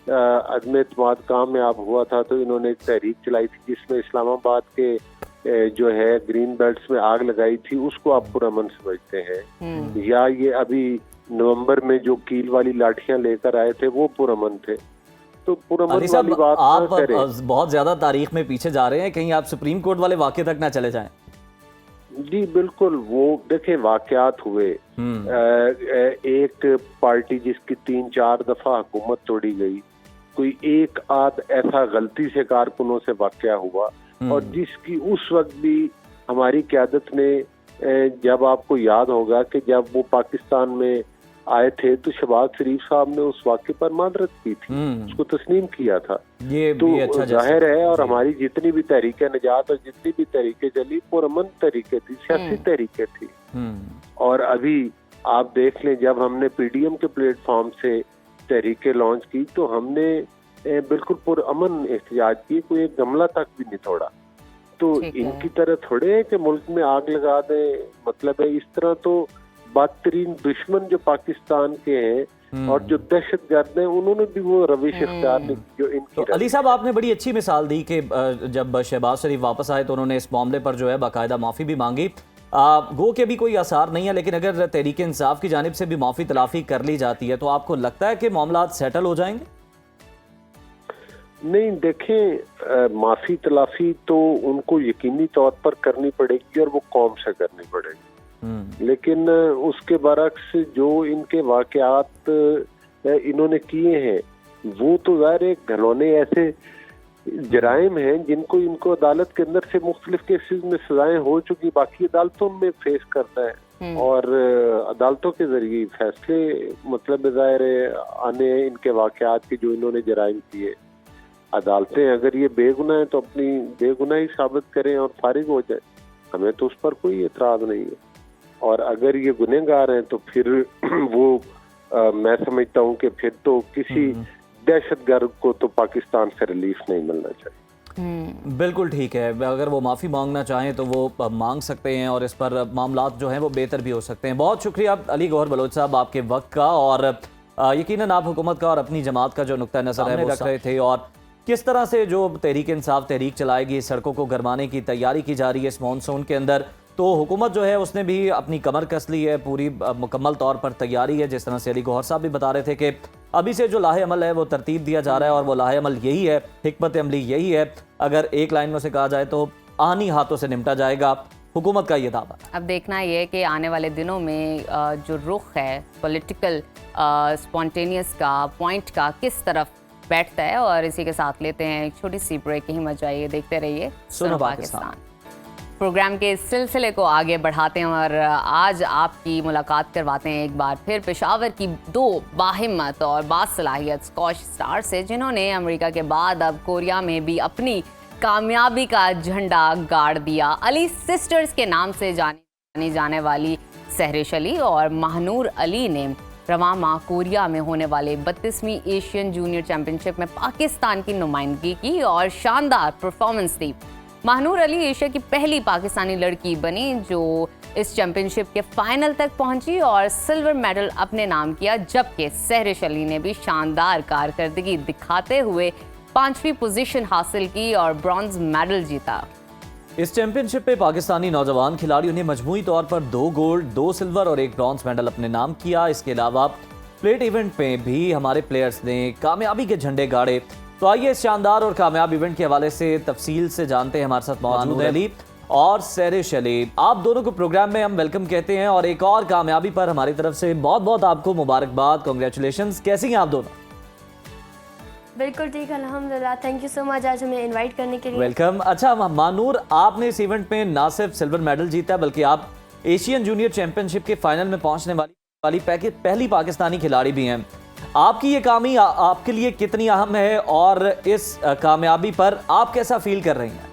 अदम एतमाद कामयाब हुआ था तो इन्होंने एक तहरीक चलाई थी जिसमें इस्लामाबाद के जो है ग्रीन बेल्ट्स में आग लगाई थी, उसको आप पुरअमन समझते हैं? या ये अभी नवंबर में जो कील वाली लाठियां लेकर आए थे वो पुरअमन थे? तो पुरअमन वाली बात आप बहुत ज्यादा तारीख में पीछे जा रहे हैं, कहीं आप सुप्रीम कोर्ट वाले वाक़े तक ना चले जाएं। जी बिल्कुल, वो देखे वाकयात हुए। एक पार्टी जिसकी 3-4 दफा हुकूमत तोड़ी गई, कोई एक आध ऐसा गलती से कारकुनों से वाकया हुआ और जिसकी उस वक्त भी हमारी क़यादत ने, जब आपको याद होगा कि जब वो पाकिस्तान में आए थे तो शहबाज शरीफ साहब ने उस वाक़े पर मादरत की थी, उसको तस्लीम किया था। ये तो अच्छा जाहिर है, और हमारी जितनी भी तहरीकें निजात और जितनी भी तहरीकें चली पुरअमन तहरीकें थी, सियासी तहरीकें थी। और अभी आप देख लें, जब हमने पीडीएम के प्लेटफॉर्म से तहरीकें लॉन्च की तो हमने बिल्कुल पुरअमन एहतजाज किए, कोई एक गमला तक भी नहीं तोड़ा। तो इनकी तरह थोड़े है कि मुल्क में आग लगा दें, मतलब है इस तरह तो बदतरीन दुश्मन जो पाकिस्तान के हैं और जो दहशतगर्द हैं उन्होंने भी वो रविश इख्तियार नहीं की जो इनकी। तो अली साहब, आपने बड़ी अच्छी मिसाल दी कि जब शहबाज शरीफ वापस आए तो उन्होंने इस मामले पर जो है बाकायदा माफ़ी भी मांगी। गो के भी कोई आसार नहीं है, लेकिन अगर तहरीक इंसाफ की जानिब से भी माफ़ी तलाफी कर ली जाती है तो आपको लगता है कि मामला सेटल हो जाएंगे? नहीं, देखें, माफ़ी तलाफी तो उनको यकीनी तौर पर करनी पड़ेगी और वो कौम से करनी पड़ेगी। लेकिन उसके बरक्स जो इनके वाकयात इन्होंने किए हैं वो तो ज़ाहिर है घनौने ऐसे जराइम हैं जिनको इनको अदालत के अंदर से मुख्तलिफ केसेस में सजाएं हो चुकी, बाकी अदालतों में फेस करना है और अदालतों के जरिए फैसले, मतलब ज़ाहिर है आने इनके वाकयात के जो इन्होंने जराइम किए। अदालतें अगर ये बेगुनाह है तो अपनी बेगुनाही साबित करें और फारिग हो जाए, हमें तो उस पर कोई एतराज नहीं है। और अगर ये गुनहगार हैं तो फिर वो मैं समझता हूँ कि फिर तो किसी दहशतगर्द को तो पाकिस्तान से रिलीफ नहीं मिलना चाहिए। बिल्कुल ठीक है, अगर वो माफ़ी मांगना चाहें तो वो मांग सकते हैं और इस पर मामलात जो हैं वो बेहतर भी हो सकते हैं। बहुत शुक्रिया अली गौहर बलोच साहब आपके वक्त का, और यकीनन आप हुकूमत का और अपनी जमात का जो नुक्ता नज़र है वो रख रहे थे, और किस तरह से जो तहरीक इंसाफ तहरीक चलाएगी, सड़कों को गरमाने की तैयारी की जा रही है इस मानसून के अंदर, तो हुकूमत जो है उसने भी अपनी कमर कस ली है, पूरी मुकम्मल तौर पर तैयारी है। जिस तरह से अली गौहर साहब भी बता रहे थे कि अभी से जो लाहे अमल है वो तरतीब दिया जा रहा है, और वो लाहे अमल यही है, हिकमत अमली यही है, अगर एक लाइन में से कहा जाए तो आनी हाथों से निपटा जाएगा, हुकूमत का ये दावा। अब देखना ये है कि आने वाले दिनों में जो रुख है पॉलिटिकल स्पॉन्टेनियस का, पॉइंट का, किस तरफ बैठता है। और इसी के साथ लेते हैं एक छोटी सी ब्रेक, ही मत जाइए, देखते रहिए सुनो पाकिस्तान। प्रोग्राम के सिलसिले को आगे बढ़ाते हैं और आज आपकी मुलाकात करवाते हैं एक बार फिर पेशावर की दो बाहिम्मत और बासलाहियत स्क्वैश स्टार से, जिन्होंने अमेरिका के बाद अब कोरिया में भी अपनी कामयाबी का झंडा गाड़ दिया। अली सिस्टर्स के नाम से जानी जाने वाली सहरिश अली और महानूर अली ने रवां माह कोरिया में होने वाले 32वीं एशियन जूनियर चैंपियनशिप में पाकिस्तान की नुमाइंदगी की और शानदार परफॉर्मेंस दी। महानूर अली एशिया की पहली पाकिस्तानी लड़की बनी जो इस चैंपियनशिप के फाइनल तक पहुंची और सिल्वर मेडल अपने नाम किया, जबकि सहरिश अली ने भी शानदार कारकर्दगी दिखाते हुए 5वीं पोजीशन हासिल की और ब्रॉन्ज मेडल जीता। इस चैंपियनशिप पे पाकिस्तानी नौजवान खिलाड़ियों ने मजमूई तौर पर 2 गोल्ड, 2 सिल्वर और 1 ब्रॉन्ज मेडल अपने नाम किया। इसके अलावा प्लेट इवेंट में भी हमारे प्लेयर्स ने कामयाबी के झंडे गाड़े। तो आइए इस शानदार और कामयाब इवेंट के हवाले से तफसील से जानते हैं। हमारे साथ मौजूद है अली और सहरिश अली, आप दोनों को प्रोग्राम में हम वेलकम कहते हैं और एक और कामयाबी पर हमारी तरफ से बहुत बहुत आपको मुबारकबाद, कांग्रेचुलेशंस। कैसी हैं आप दोनों? बिल्कुल ठीक, अल्हम्दुलिल्लाह, थैंक यू सो मच आज हमें इनवाइट करने के लिए। वेलकम। अच्छा मानूर, आपने इस इवेंट में ना सिर्फ सिल्वर मेडल जीता बल्कि आप एशियन जूनियर चैंपियनशिप के फाइनल में पहुंचने वाली पहली पाकिस्तानी खिलाड़ी भी हैं। आपकी ये कामयाबी आपके लिए कितनी अहम है और इस कामयाबी पर आप कैसा फील कर रही हैं?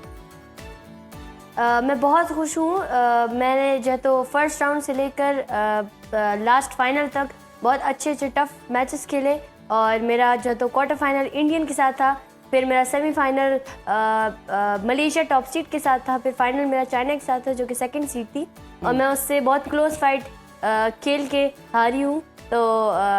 मैं बहुत खुश हूँ। मैंने जो तो फर्स्ट राउंड से लेकर लास्ट फाइनल तक बहुत अच्छे टफ मैचेस खेले और मेरा जो तो क्वार्टर फाइनल इंडियन के साथ था, फिर मेरा सेमीफाइनल मलेशिया टॉप सीड के साथ था, फिर फाइनल मेरा चाइना के साथ था जो कि सेकंड सीड थी और मैं उससे बहुत क्लोज फाइट खेल के हारी हूँ। तो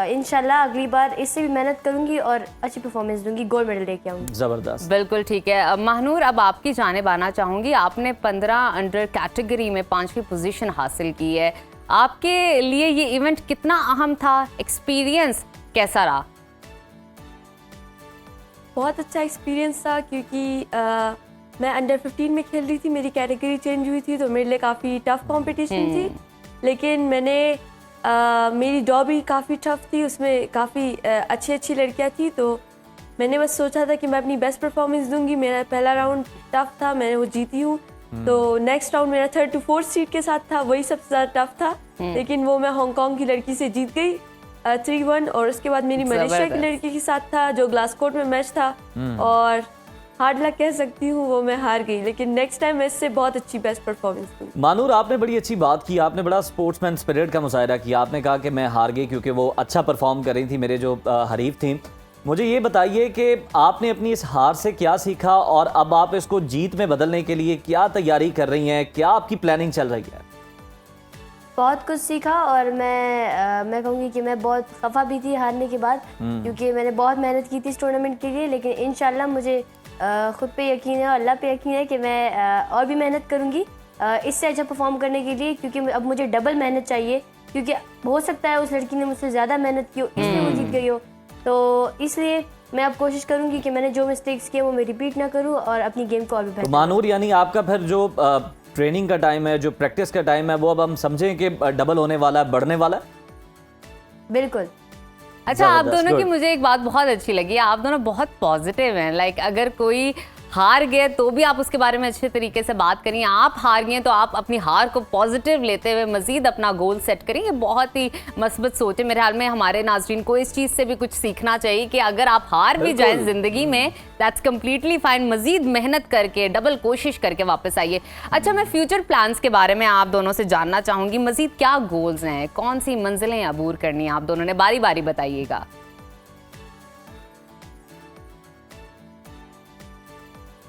इंशाल्लाह अगली बार इससे भी मेहनत करूंगी और अच्छी परफॉर्मेंस दूंगी, गोल्ड मेडल लेके आऊंगी। जबरदस्त, बिल्कुल ठीक है। महानूर, अब आपकी जानिब आना चाहूँगी। आपने 15 अंडर कैटेगरी में 5वीं पोजीशन हासिल की है। आपके लिए ये इवेंट कितना अहम था? एक्सपीरियंस कैसा रहा? बहुत अच्छा एक्सपीरियंस था क्योंकि मैं अंडर 15 में खेल रही थी, मेरी कैटेगरी चेंज हुई थी तो मेरे लिए काफ़ी टफ कंपटीशन थी, लेकिन मैंने मेरी ड्रॉ भी काफ़ी टफ थी, उसमें काफ़ी अच्छी लड़कियां थी, तो मैंने बस सोचा था कि मैं अपनी बेस्ट परफॉर्मेंस दूंगी। मेरा पहला राउंड टफ था, मैंने वो जीती हूँ। तो नेक्स्ट राउंड मेरा 3rd to 4th सीट के साथ था, वही सबसे ज़्यादा टफ था, लेकिन वो मैं हांगकांग की लड़की से जीत गई 3-1। और उसके बाद मेरी मलेशिया की लड़की के साथ था जो ग्लासकोट में मैच था और हार्ड लक कह सकती हूँ, वो मैं हार गई, लेकिन नेक्स्ट टाइम मैं इससे बहुत अच्छी बेस्ट परफॉर्मेंस दूंगी। मानूर, आपने बड़ी अच्छी बात की, आपने बड़ा स्पोर्ट्समैन स्पिरिट का मुजाहिरा किया। आपने कहा कि मैं हार गई क्योंकि वो अच्छा परफॉर्म कर रही थी, मेरे जो हरीफ थी। मुझे ये बताइए कि आपने अपनी इस हार से क्या सीखा और अब आप इसको जीत में बदलने के लिए क्या तैयारी कर रही हैं, क्या आपकी प्लानिंग चल रही है? बहुत कुछ सीखा और मैं कहूँगी कि मैं बहुत खफा भी थी हारने के बाद, क्योंकि मैंने बहुत मेहनत की थी इस टूर्नामेंट के लिए, लेकिन इंशाल्लाह मुझे खुद पे यकीन है और अल्लाह पे यकीन है कि मैं और भी मेहनत करूँगी इससे अच्छा परफॉर्म करने के लिए, क्योंकि अब मुझे डबल मेहनत चाहिए, क्योंकि हो सकता है उस लड़की ने मुझसे ज़्यादा मेहनत की हो इसलिए वो जीत गई हो। तो इसलिए मैं अब कोशिश करूँगी कि मैंने जो मिस्टेक्स किए वो मैं रिपीट ना करूँ और अपनी गेम को और भी बेहतर। मानूर, यानी आपका फिर जो ट्रेनिंग का टाइम है, जो प्रैक्टिस का टाइम है, वो अब हम समझें कि डबल होने वाला है, बढ़ने वाला है? बिल्कुल। अच्छा, आप दोनों की मुझे एक बात बहुत अच्छी लगी, आप दोनों बहुत पॉजिटिव हैं। लाइक अगर कोई हार गए तो भी आप उसके बारे में अच्छे तरीके से बात करिए, आप हार गए तो आप अपनी हार को पॉजिटिव लेते हुए मजीद अपना गोल सेट करें। ये बहुत ही मस्बत सोच है। मेरे ख्याल में हमारे नाज़रीन को इस चीज़ से भी कुछ सीखना चाहिए कि अगर आप हार भी जाए ज़िंदगी में, दैट्स कम्प्लीटली फाइन, मजीद मेहनत करके डबल कोशिश करके वापस आइए। अच्छा, मैं फ्यूचर प्लान्स के बारे में आप दोनों से जानना चाहूँगी, मजीद क्या गोल्स हैं, कौन सी मंजिलें अबूर करनी है, आप दोनों ने बारी बारी बताइएगा।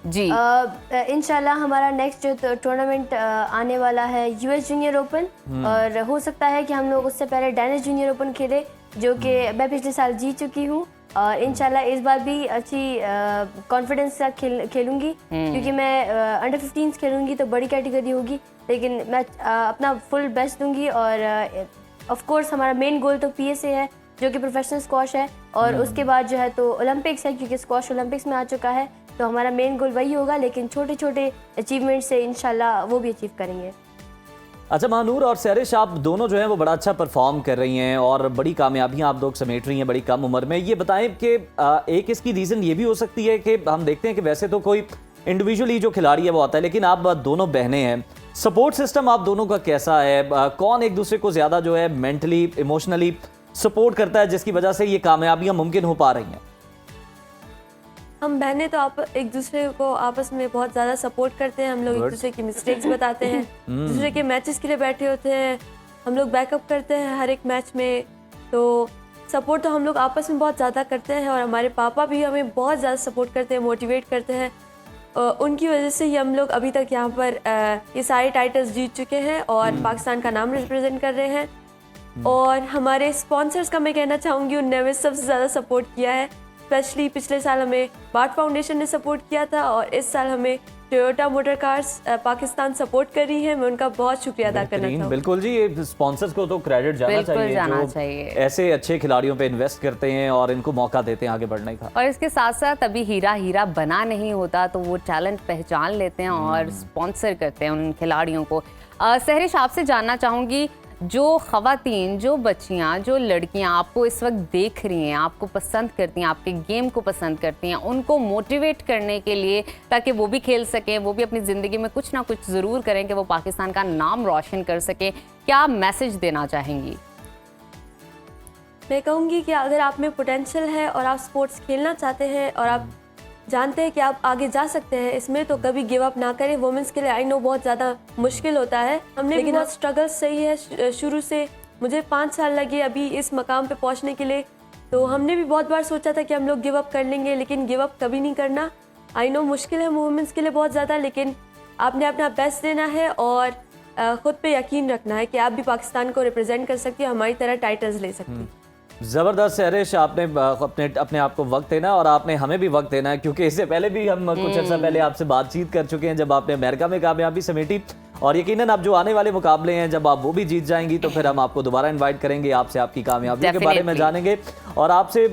जी इंशाल्लाह हमारा नेक्स्ट जो टूर्नामेंट आने वाला है यूएस जूनियर ओपन, और हो सकता है कि हम लोग उससे पहले डेनिस जूनियर ओपन खेले, जो कि मैं पिछले साल जीत चुकी हूँ, और इंशाल्लाह इस बार भी अच्छी कॉन्फिडेंस से खेलूंगी, क्योंकि मैं अंडर 15 खेलूंगी तो बड़ी कैटेगरी होगी, लेकिन मैं अपना फुल बेस्ट दूंगी। और ऑफ कोर्स हमारा मेन गोल तो पीएसए है, जो कि प्रोफेशनल स्क्वॉश है, और उसके बाद जो है तो ओलंपिक्स है, क्योंकि स्क्वॉश ओलंपिक्स में आ चुका है, तो हमारा मेन गोल वही होगा, लेकिन छोटे छोटे अचीवमेंट से इंशाल्लाह वो भी अचीव करेंगे। अच्छा महानूर और सहरिश, आप दोनों जो हैं वो बड़ा अच्छा परफॉर्म कर रही हैं और बड़ी कामयाबियां आप लोग समेट रही हैं बड़ी कम उम्र में। ये बताएं कि एक इसकी रीज़न ये भी हो सकती है कि हम देखते हैं कि वैसे तो कोई इंडिविजुअली जो खिलाड़ी है वो आता है, लेकिन आप दोनों बहनें हैं, सपोर्ट सिस्टम आप दोनों का कैसा है? कौन एक दूसरे को ज़्यादा जो है मेंटली इमोशनली सपोर्ट करता है, जिसकी वजह से ये कामयाबियां मुमकिन हो पा रही हैं? हम बहनें तो आप एक दूसरे को आपस में बहुत ज़्यादा सपोर्ट करते हैं। हम लोग एक दूसरे की मिस्टेक्स बताते हैं, दूसरे के मैचेस के लिए बैठे होते हैं, हम लोग बैकअप करते हैं हर एक मैच में। तो सपोर्ट तो हम लोग आपस में बहुत ज़्यादा करते हैं, और हमारे पापा भी हमें बहुत ज़्यादा सपोर्ट करते हैं, मोटिवेट करते हैं। उनकी वजह से ही हम लोग अभी तक यहाँ पर ये सारे टाइटल्स जीत चुके हैं और पाकिस्तान का नाम रिप्रेजेंट कर रहे हैं। और हमारे स्पॉन्सर्स का मैं कहना चाहूँगी, उनने हमें सबसे ज़्यादा सपोर्ट किया है। स्पेशली पिछले साल हमें बार्ट फाउंडेशन ने सपोर्ट किया था, और इस साल हमें Toyota motor cars Pakistan support कर रही है। मैं उनका बहुत शुक्रिया अदा करना चाहूँगी। बिल्कुल जी, ये स्पॉन्सर्स को तो क्रेडिट जाना चाहिए, ऐसे अच्छे खिलाड़ियों पे इन्वेस्ट करते हैं और इनको मौका देते हैं आगे बढ़ने का। और इसके साथ साथ अभी हीरा हीरा बना नहीं होता, तो वो टैलेंट पहचान लेते हैं और स्पॉन्सर करते हैं उन खिलाड़ियों को। सहरिश, आपसे जानना चाहूँगी, जो ख़वातीन, जो बच्चियाँ, जो लड़कियाँ आपको इस वक्त देख रही हैं, आपको पसंद करती हैं, आपके गेम को पसंद करती हैं, उनको मोटिवेट करने के लिए, ताकि वो भी खेल सकें, वो भी अपनी ज़िंदगी में कुछ ना कुछ ज़रूर करें कि वो पाकिस्तान का नाम रोशन कर सकें, क्या मैसेज देना चाहेंगी? मैं कहूँगी कि अगर आप में पोटेंशियल है और आप स्पोर्ट्स खेलना चाहते हैं और आप जानते हैं कि आप आगे जा सकते हैं इसमें, तो कभी गिव अप ना करें। वुमेंस के लिए आई नो बहुत ज़्यादा मुश्किल होता है, हमने लेकिन बहुत स्ट्रगल सही है शुरू से। मुझे 5 साल लगे अभी इस मकाम पे पहुंचने के लिए, तो हमने भी बहुत बार सोचा था कि हम लोग गिव अप कर लेंगे, लेकिन गिव अप कभी नहीं करना। आई नो मुश्किल है वुमेंस के लिए बहुत ज़्यादा, लेकिन आपने अपना बेस्ट देना है और ख़ुद पे यकीन रखना है कि आप भी पाकिस्तान को रिप्रेजेंट कर सकती है, हमारी तरह टाइटल्स ले सकती है। ज़बरदस्त सहरिश, आपने अपने आप को वक्त देना और आपने हमें भी वक्त देना है, क्योंकि इससे पहले भी हम कुछ अर्सा पहले आपसे बातचीत कर चुके हैं जब आपने अमेरिका में कामयाबी समेटी, और यकीनन अब जो आने वाले मुकाबले हैं जब आप वो भी जीत जाएंगी तो फिर हम आपको दोबारा इनवाइट करेंगे, आपसे आपकी कामयाबियों के बारे में जानेंगे और आपसे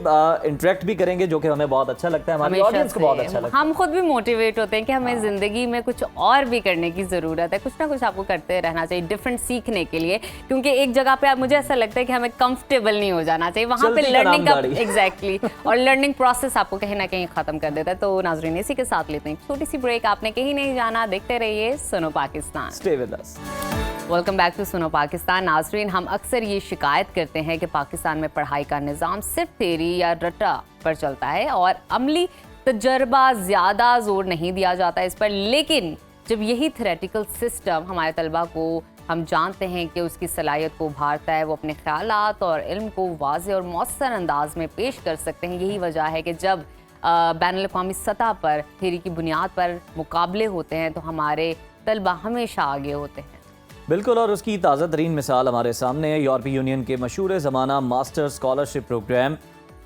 इंटरेक्ट भी करेंगे, जो कि हमें बहुत अच्छा लगता है, हमारी ऑडियंस को बहुत अच्छा लगता है। हम खुद भी मोटिवेट होते हैं कि हमें ज़िंदगी में कुछ और भी करने की ज़रूरत है, कुछ ना कुछ आपको करते रहना चाहिए डिफरेंट सीखने के लिए, क्योंकि एक जगह पे मुझे ऐसा लगता है कि हमें कंफर्टेबल नहीं हो जाना चाहिए, वहाँ पे लर्निंग का एग्जैक्टली और लर्निंग प्रोसेस आपको कहीं ना कहीं ख़त्म कर देता है। तो नाज़रीन, इसी के साथ लेते हैं छोटी सी ब्रेक, आपने कहीं नहीं जाना, देखते रहिए सुनो Pakistan. Stay with us. Welcome back to सुनो पाकिस्तान। नाज़रीन, हम अक्सर ये शिकायत करते हैं कि पाकिस्तान में पढ़ाई का निज़ाम सिर्फ थ्योरी या रटा पर चलता है और अमली तजर्बा ज़्यादा जोर नहीं दिया जाता इस पर, लेकिन जब यही थ्योरेटिकल सिस्टम हमारे तलबा को हम जानते हैं कि उसकी सलाहियत को उभारता है, वो अपने ख्यालात और इल्म को वाज़े और मौसर अंदाज में पेश कर सकते हैं। यही वजह है कि जब बैनुल-अक़वामी सतह पर थ्योरी की बुनियाद पर मुकाबले होते हैं तो हमारे तलबा हमेशा आगे होते हैं। बिल्कुल, और उसकी ताज़ा तरीन मिसाल हमारे सामने है। यूरोपीय यूनियन के मशहूर ज़माना master scholarship programme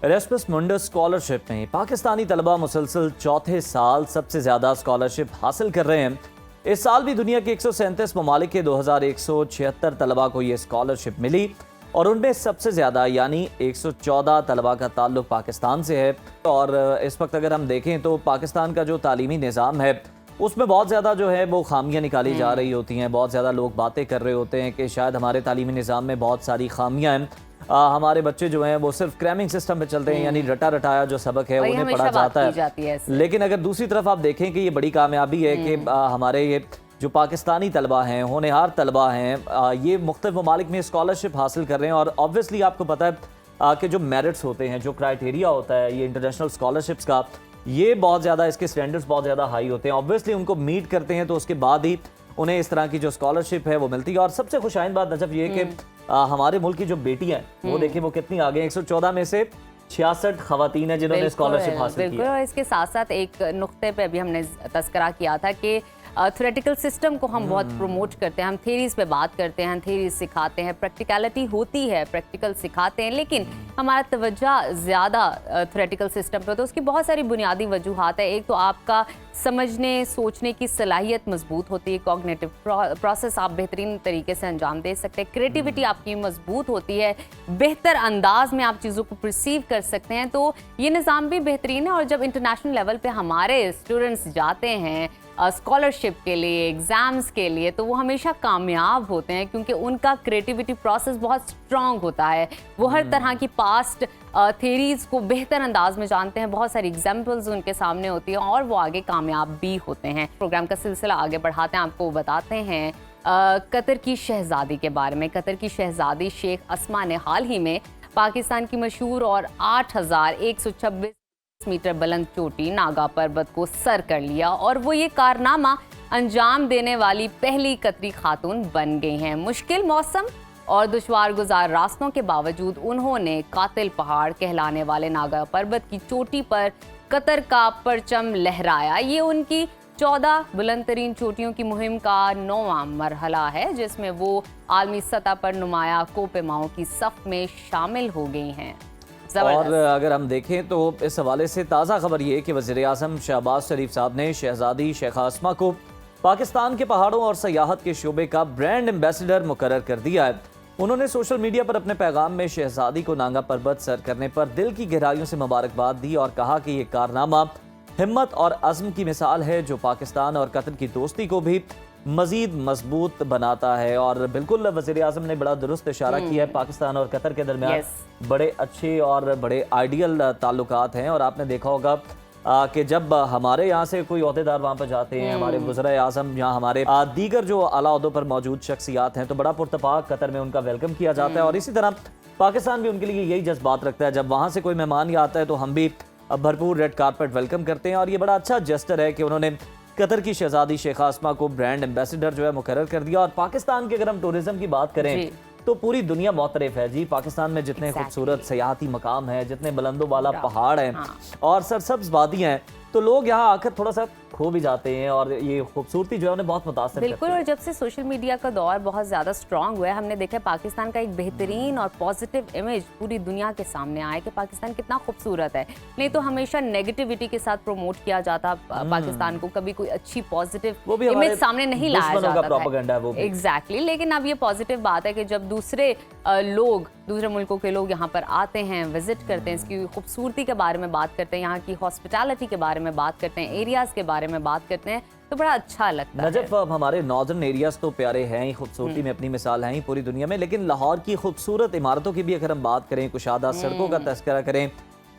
Erasmus Mundus scholarship में पाकिस्तानी तलबा मुसलसल चौथे साल सबसे ज़्यादा स्कॉलरशिप हासिल कर रहे हैं। इस साल भी दुनिया के 137 ममालिक के 2176 तलबा को ये स्कॉलरशिप मिली और उनमें सबसे ज़्यादा यानी 114 तलबा का ताल्लुक पाकिस्तान से है। और इस वक्त अगर हम देखें तो पाकिस्तान का जो तालीमी निज़ाम है उसमें बहुत ज़्यादा जो है वो खामियां निकाली जा रही होती हैं। बहुत ज़्यादा लोग बातें कर रहे होते हैं कि शायद हमारे तालीमी निज़ाम में बहुत सारी खामियां हैं, हमारे बच्चे जो हैं वो सिर्फ क्रैमिंग सिस्टम पे चलते हैं, यानी रटा रटाया जो सबक है उन्हें पढ़ा जाता है। लेकिन अगर दूसरी तरफ आप देखें कि ये बड़ी कामयाबी है कि हमारे ये जो पाकिस्तानी तलबा हैं, होनहार तलबा हैं, ये मुख्तलिफ ममालिक में स्कॉलरशिप हासिल कर रहे हैं। और ऑब्वियसली आपको पता है कि जो मेरिट्स होते हैं, जो क्राइटेरिया होता है ये इंटरनेशनल स्कॉलरशिप्स का, ये बहुत ज़्यादा, इसके स्टैंडर्ड्स बहुत ज़्यादा हाई होते हैं। ऑब्वियसली उनको मीट करते हैं तो उसके बाद ही उन्हें इस तरह की जो स्कॉलरशिप है वो मिलती है। और सबसे खुशाइन बात नजब ये कि हमारे मुल्क की जो बेटियां हैं वो देखिए वो कितनी आगे, 114 में से 66 खवातीन है जिन्होंने स्कॉलरशिप हासिल की है। और इसके साथ साथ एक नुक्ते पे अभी हमने तस्करा किया था कि थ्योरेटिकल सिस्टम को हम बहुत प्रमोट करते हैं, हम थ्योरीज पे बात करते हैं, थ्योरीज सिखाते हैं, प्रैक्टिकलिटी होती है, प्रैक्टिकल सिखाते हैं, लेकिन हमारा तवज्जो ज़्यादा थ्योरेटिकल सिस्टम पे, तो उसकी बहुत सारी बुनियादी वजूहात है। एक तो आपका समझने सोचने की सलाहियत मजबूत होती है, कॉग्निटिव प्रोसेस आप बेहतरीन तरीके से अंजाम दे सकते हैं, क्रिएटिविटी आपकी मजबूत होती है, बेहतर अंदाज में आप चीज़ों को परसीव कर सकते हैं। तो ये निज़ाम भी बेहतरीन है। और जब इंटरनेशनल लेवल पे हमारे स्टूडेंट्स जाते हैं स्कॉलरशिप के लिए, एग्ज़ाम्स के लिए, तो वो हमेशा कामयाब होते हैं क्योंकि उनका क्रिएटिविटी प्रोसेस बहुत स्ट्रॉन्ग होता है। वो हर तरह की पास्ट थ्योरीज को बेहतर अंदाज में जानते हैं, बहुत सारी एग्जाम्पल्स उनके सामने होती हैं और वो आगे कामयाब भी होते हैं। प्रोग्राम का सिलसिला आगे बढ़ाते हैं, आपको बताते हैं कतर की शहजादी के बारे में। कतर की शहजादी शेख अस्मा ने हाल ही में पाकिस्तान की मशहूर और 8126 मीटर बुलंद चोटी नागा पर्वत को सर कर लिया और वो ये कारनामा अंजाम देने वाली पहली कतरी खातून बन गई हैं। मुश्किल मौसम और दुश्वार गुजार रास्तों के बावजूद उन्होंने कातिल पहाड़ कहलाने वाले नागा पर्वत की चोटी पर कतर का परचम लहराया। ये उनकी 14 बुलंद तरीन चोटियों की मुहिम का 9वां मरहला है, जिसमें वो आलमी सतह पर नुमाया कोपेमाओं की सफ में शामिल हो गई हैं। और अगर हम देखें तो इस हवाले से ताज़ा खबर ये कि वज़ीर-ए-आज़म शहबाज शरीफ साहब ने शहजादी शेख अस्मा को पाकिस्तान के पहाड़ों और सयाहत के शोबे का ब्रांड एम्बेसडर मुकर्रर कर दिया है। उन्होंने सोशल मीडिया पर अपने पैगाम में शहजादी को नागा पर्वत सर करने पर दिल की गहराइयों से मुबारकबाद दी और कहा कि ये कारनामा हिम्मत और अज़्म की मिसाल है जो पाकिस्तान और कतर की दोस्ती को भी मजीद मजबूत बनाता है। और बिल्कुल वज़ीर-ए-आज़म ने बड़ा दुरुस्त इशारा किया है, पाकिस्तान और कतर के दरमियान बड़े अच्छे और बड़े आइडियल ताल्लुकात हैं। और आपने देखा होगा कि जब हमारे यहाँ से कोई ओहदेदार वहाँ पर जाते हैं, हमारे वज़ीर-ए-आज़म या हमारे दीगर जो आला ओहदों पर मौजूद शख्सियात हैं, तो बड़ा पुरतपाक कतर में उनका वेलकम किया जाता है। और इसी तरह पाकिस्तान भी उनके लिए यही जज्बात रखता है, जब वहाँ से कोई मेहमान या आता है तो हम भी भरपूर रेड कारपेट वेलकम करते हैं। और ये बड़ा अच्छा जेस्टर है कि उन्होंने कतर की शहजादी शेख अस्मा को ब्रांड एम्बेसडर जो है मुकर्रर कर दिया। और पाकिस्तान के अगर हम टूरिज्म की बात करें तो पूरी दुनिया मुतरफ है जी। पाकिस्तान में जितने खूबसूरत सयाहती मकाम है, जितने बुलंदों वाला पहाड़ हैं और सरसब्ज वादियां हैं, तो लोग यहाँ आकर थोड़ा सा खो भी जाते हैं और ये खूबसूरती जो है उन्हें बहुत मुतासिर करती है। बिल्कुल। और जब से सोशल मीडिया का दौर बहुत ज़्यादा स्ट्रॉन्ग हुआ है, हमने देखा पाकिस्तान का एक बेहतरीन और पॉजिटिव इमेज पूरी दुनिया के सामने आया कि पाकिस्तान कितना खूबसूरत है। नहीं तो हमेशा नेगेटिविटी के साथ प्रमोट किया जाता पाकिस्तान को, कभी कोई अच्छी पॉजिटिव इमेज सामने नहीं लाया जाता। एग्जैक्टली। लेकिन अब ये पॉजिटिव बात है कि जब दूसरे लोग, दूसरे मुल्कों के लोग यहाँ पर आते हैं, विजिट करते हैं, इसकी खूबसूरती के बारे में बात करते हैं, यहाँ की हॉस्पिटैलिटी के बारे में बात करते हैं, एरियाज के बारे में बात करते हैं, तो बड़ा अच्छा लगता है। नजफ, अब हमारे नॉर्दर्न एरियाज तो प्यारे हैं ही, खूबसूरती में अपनी मिसाल है ही पूरी दुनिया में, लेकिन लाहौर की खूबसूरत इमारतों की भी अगर हम बात करें, कुशादा सड़कों का तस्करा करें,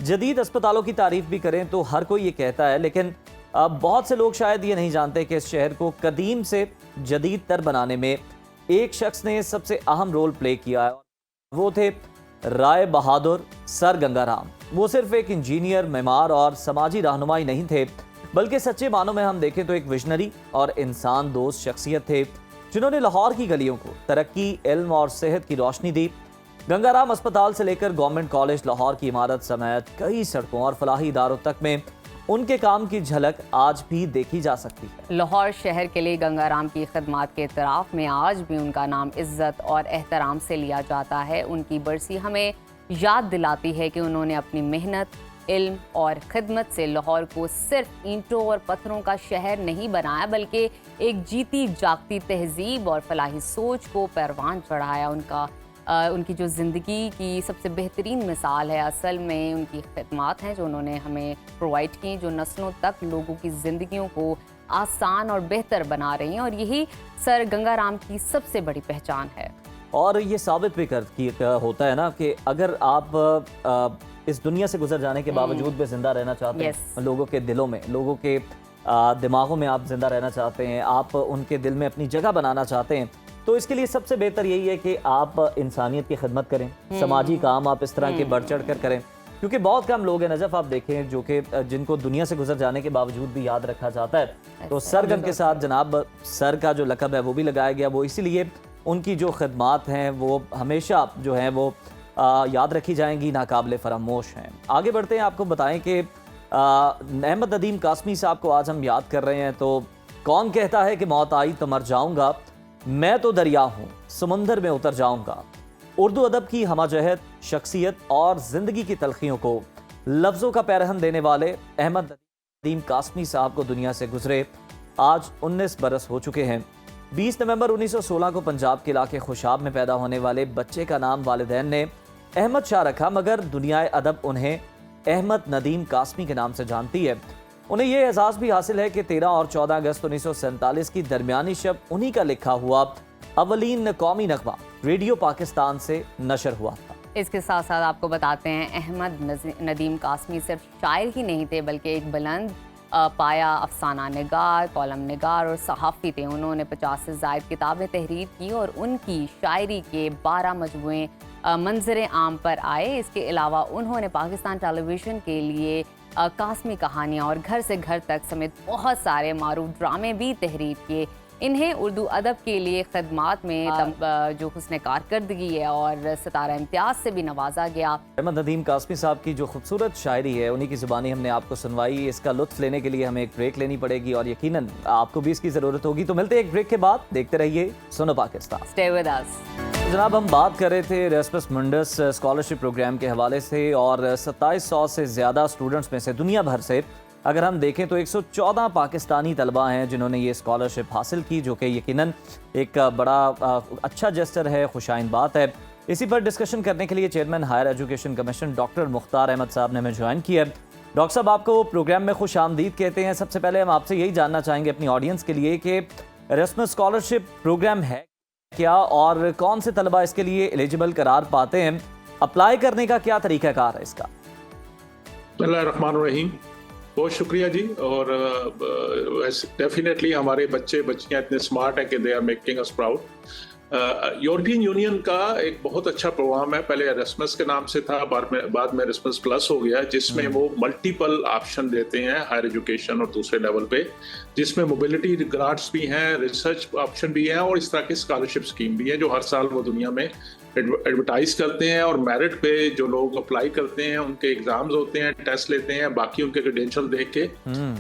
जदीद अस्पतालों की तारीफ भी करें, तो हर कोई ये कहता है। लेकिन बहुत से लोग शायद ये नहीं जानते कि इस शहर को कदीम से जदीद तर बनाने में एक शख्स ने सबसे अहम रोल प्ले किया है। वो थे राय बहादुर सर गंगाराम। वो सिर्फ एक इंजीनियर, मेमार और समाजी रहनुमाई नहीं थे, बल्कि सच्चे मानों में हम देखें तो एक विजनरी और इंसान दोस्त शख्सियत थे, जिन्होंने लाहौर की गलियों को तरक्की, इल्म और सेहत की रोशनी दी। गंगाराम अस्पताल से लेकर गवर्नमेंट कॉलेज लाहौर की इमारत समेत कई सड़कों और फलाही इदारों तक में उनके काम की झलक आज भी देखी जा सकती है। लाहौर शहर के लिए गंगाराम की खिदमत के इतराफ़ में आज भी उनका नाम इज्जत और एहतराम से लिया जाता है। उनकी बरसी हमें याद दिलाती है कि उन्होंने अपनी मेहनत, इल्म और खिदमत से लाहौर को सिर्फ ईंटों और पत्थरों का शहर नहीं बनाया, बल्कि एक जीती जागती तहजीब और फलाही सोच को परवान चढ़ाया। उनकी जो ज़िंदगी की सबसे बेहतरीन मिसाल है असल में उनकी खिदमत हैं जो उन्होंने हमें प्रोवाइड की, जो नस्लों तक लोगों की ज़िंदगियों को आसान और बेहतर बना रही हैं, और यही सर गंगाराम की सबसे बड़ी पहचान है। और ये साबित भी होता है ना कि अगर आप इस दुनिया से गुजर जाने के बावजूद भी जिंदा रहना चाहते हैं, लोगों के दिलों में, लोगों के दिमागों में आप जिंदा रहना चाहते हैं, आप उनके दिल में अपनी जगह बनाना चाहते हैं, तो इसके लिए सबसे बेहतर यही है कि आप इंसानियत की खिदमत करें, समाजी काम आप इस तरह के बढ़ चढ़ कर करें। क्योंकि बहुत कम लोग हैं नजफ, आप देखें, जो कि जिनको दुनिया से गुजर जाने के बावजूद भी याद रखा जाता है। तो सरगम के साथ जनाब सर का जो लकब है वो भी लगाया गया, वो इसीलिए उनकी जो खिदमात हैं वो हमेशा जो हैं वो याद रखी जाएंगी, नाकाबिले फरामोश हैं। आगे बढ़ते हैं, आपको बताएं कि अहमद नदीम कासमी साहब को आज हम याद कर रहे हैं। तो कौन कहता है कि मौत आई तो मर जाऊंगा, मैं तो दरिया हूँ समुंदर में उतर जाऊंगा। उर्दू अदब की हमाजहत शख्सियत और ज़िंदगी की तलखियों को लफ्ज़ों का पैरहन देने वाले अहमद नदीम कासमी साहब को दुनिया से गुजरे आज 19 बरस हो चुके हैं। 20 नवंबर 1916 को पंजाब के इलाके खुशाब में पैदा होने वाले बच्चे का नाम वालिदैन ने अहमद शाह रखा, मगर दुनिया अदब उन्हें अहमद नदीम कासमी के नाम से जानती है। उन्हें यह एहसास भी हासिल है कि 13 और 14 अगस्त 1947 की दरमियानी शब उन्हीं का लिखा हुआ अवलीन कौमी नगमा रेडियो पाकिस्तान से नशर हुआ था। इसके साथ साथ आपको बताते हैं अहमद नदीम कासमी सिर्फ शायर ही नहीं थे, बल्कि एक बुलंद पाया अफसाना निगार, कॉलम निगार और सहाफ़ी थे। उन्होंने 50 से ज़ायद किताबें तहरीर की और उनकी शायरी के 12 मजमूए मंजर आम पर आए। इसके अलावा उन्होंने पाकिस्तान टेलीविज़न के लिए कासमी कहानियाँ और घर से घर तक समेत बहुत सारे मारूफ ड्रामे भी तहरीर किए। इन्हें उर्दू अदब के लिए खदमात में जो हुस्न कारकर्दगी है और सितारा इम्तियाज से भी नवाजा गया। अहमद नदीम कासमी साहब की जो खूबसूरत शायरी है उन्हीं की ज़ुबानी हमने आपको सुनवाई। इसका लुत्फ़ लेने के लिए हमें एक ब्रेक लेनी पड़ेगी और यकीनन आपको भी इसकी ज़रूरत होगी। तो मिलते हैं एक ब्रेक के बाद, देखते रहिए सुनो पाकिस्तान। स्टे विद अस। जनाब, हम बात कर रहे थे एरास्मस मुंडस स्कॉलरशिप प्रोग्राम के हवाले से और 2700 से ज़्यादा स्टूडेंट्स में से दुनिया भर से अगर हम देखें तो 114 पाकिस्तानी तलबा हैं जिन्होंने ये स्कॉलरशिप हासिल की, जो कि यकीनन एक बड़ा अच्छा जेस्टर है, खुशाइन बात है। इसी पर डिस्कशन करने के लिए chairman higher education commission doctor Mukhtar Ahmed साहब ने हमें ज्वाइन किया। डॉक्टर साहब, आपको प्रोग्राम में खुश आमदीद कहते हैं। सबसे पहले हम आपसे यही जानना चाहेंगे अपनी ऑडियंस के लिए कि एरास्मस स्कॉलरशिप प्रोग्राम है क्या और कौन से तलबा इसके लिए एलिजिबल करार पाते हैं, अप्लाई करने का क्या तरीकाकार है इसका? बिस्मिल्लाहिर्रहमानिर्रहीम। बहुत शुक्रिया जी। और डेफिनेटली हमारे बच्चे बच्चियां इतने स्मार्ट हैं कि they are making us proud. European Union का एक बहुत अच्छा प्रोग्राम है, पहले एरास्मस के नाम से था, बाद में एरास्मस प्लस हो गया, जिसमें वो मल्टीपल ऑप्शन देते हैं हायर एजुकेशन और दूसरे लेवल पे, जिसमें मोबिलिटी ग्रांट्स भी हैं, रिसर्च ऑप्शन भी हैं और इस तरह की स्कॉलरशिप स्कीम भी है जो हर साल वो दुनिया में एडवर्टाइज करते हैं। और मेरिट पे जो लोग अप्लाई करते हैं उनके एग्जाम्स होते हैं, टेस्ट लेते हैं, बाकी उनके क्रेडेंशियल देख के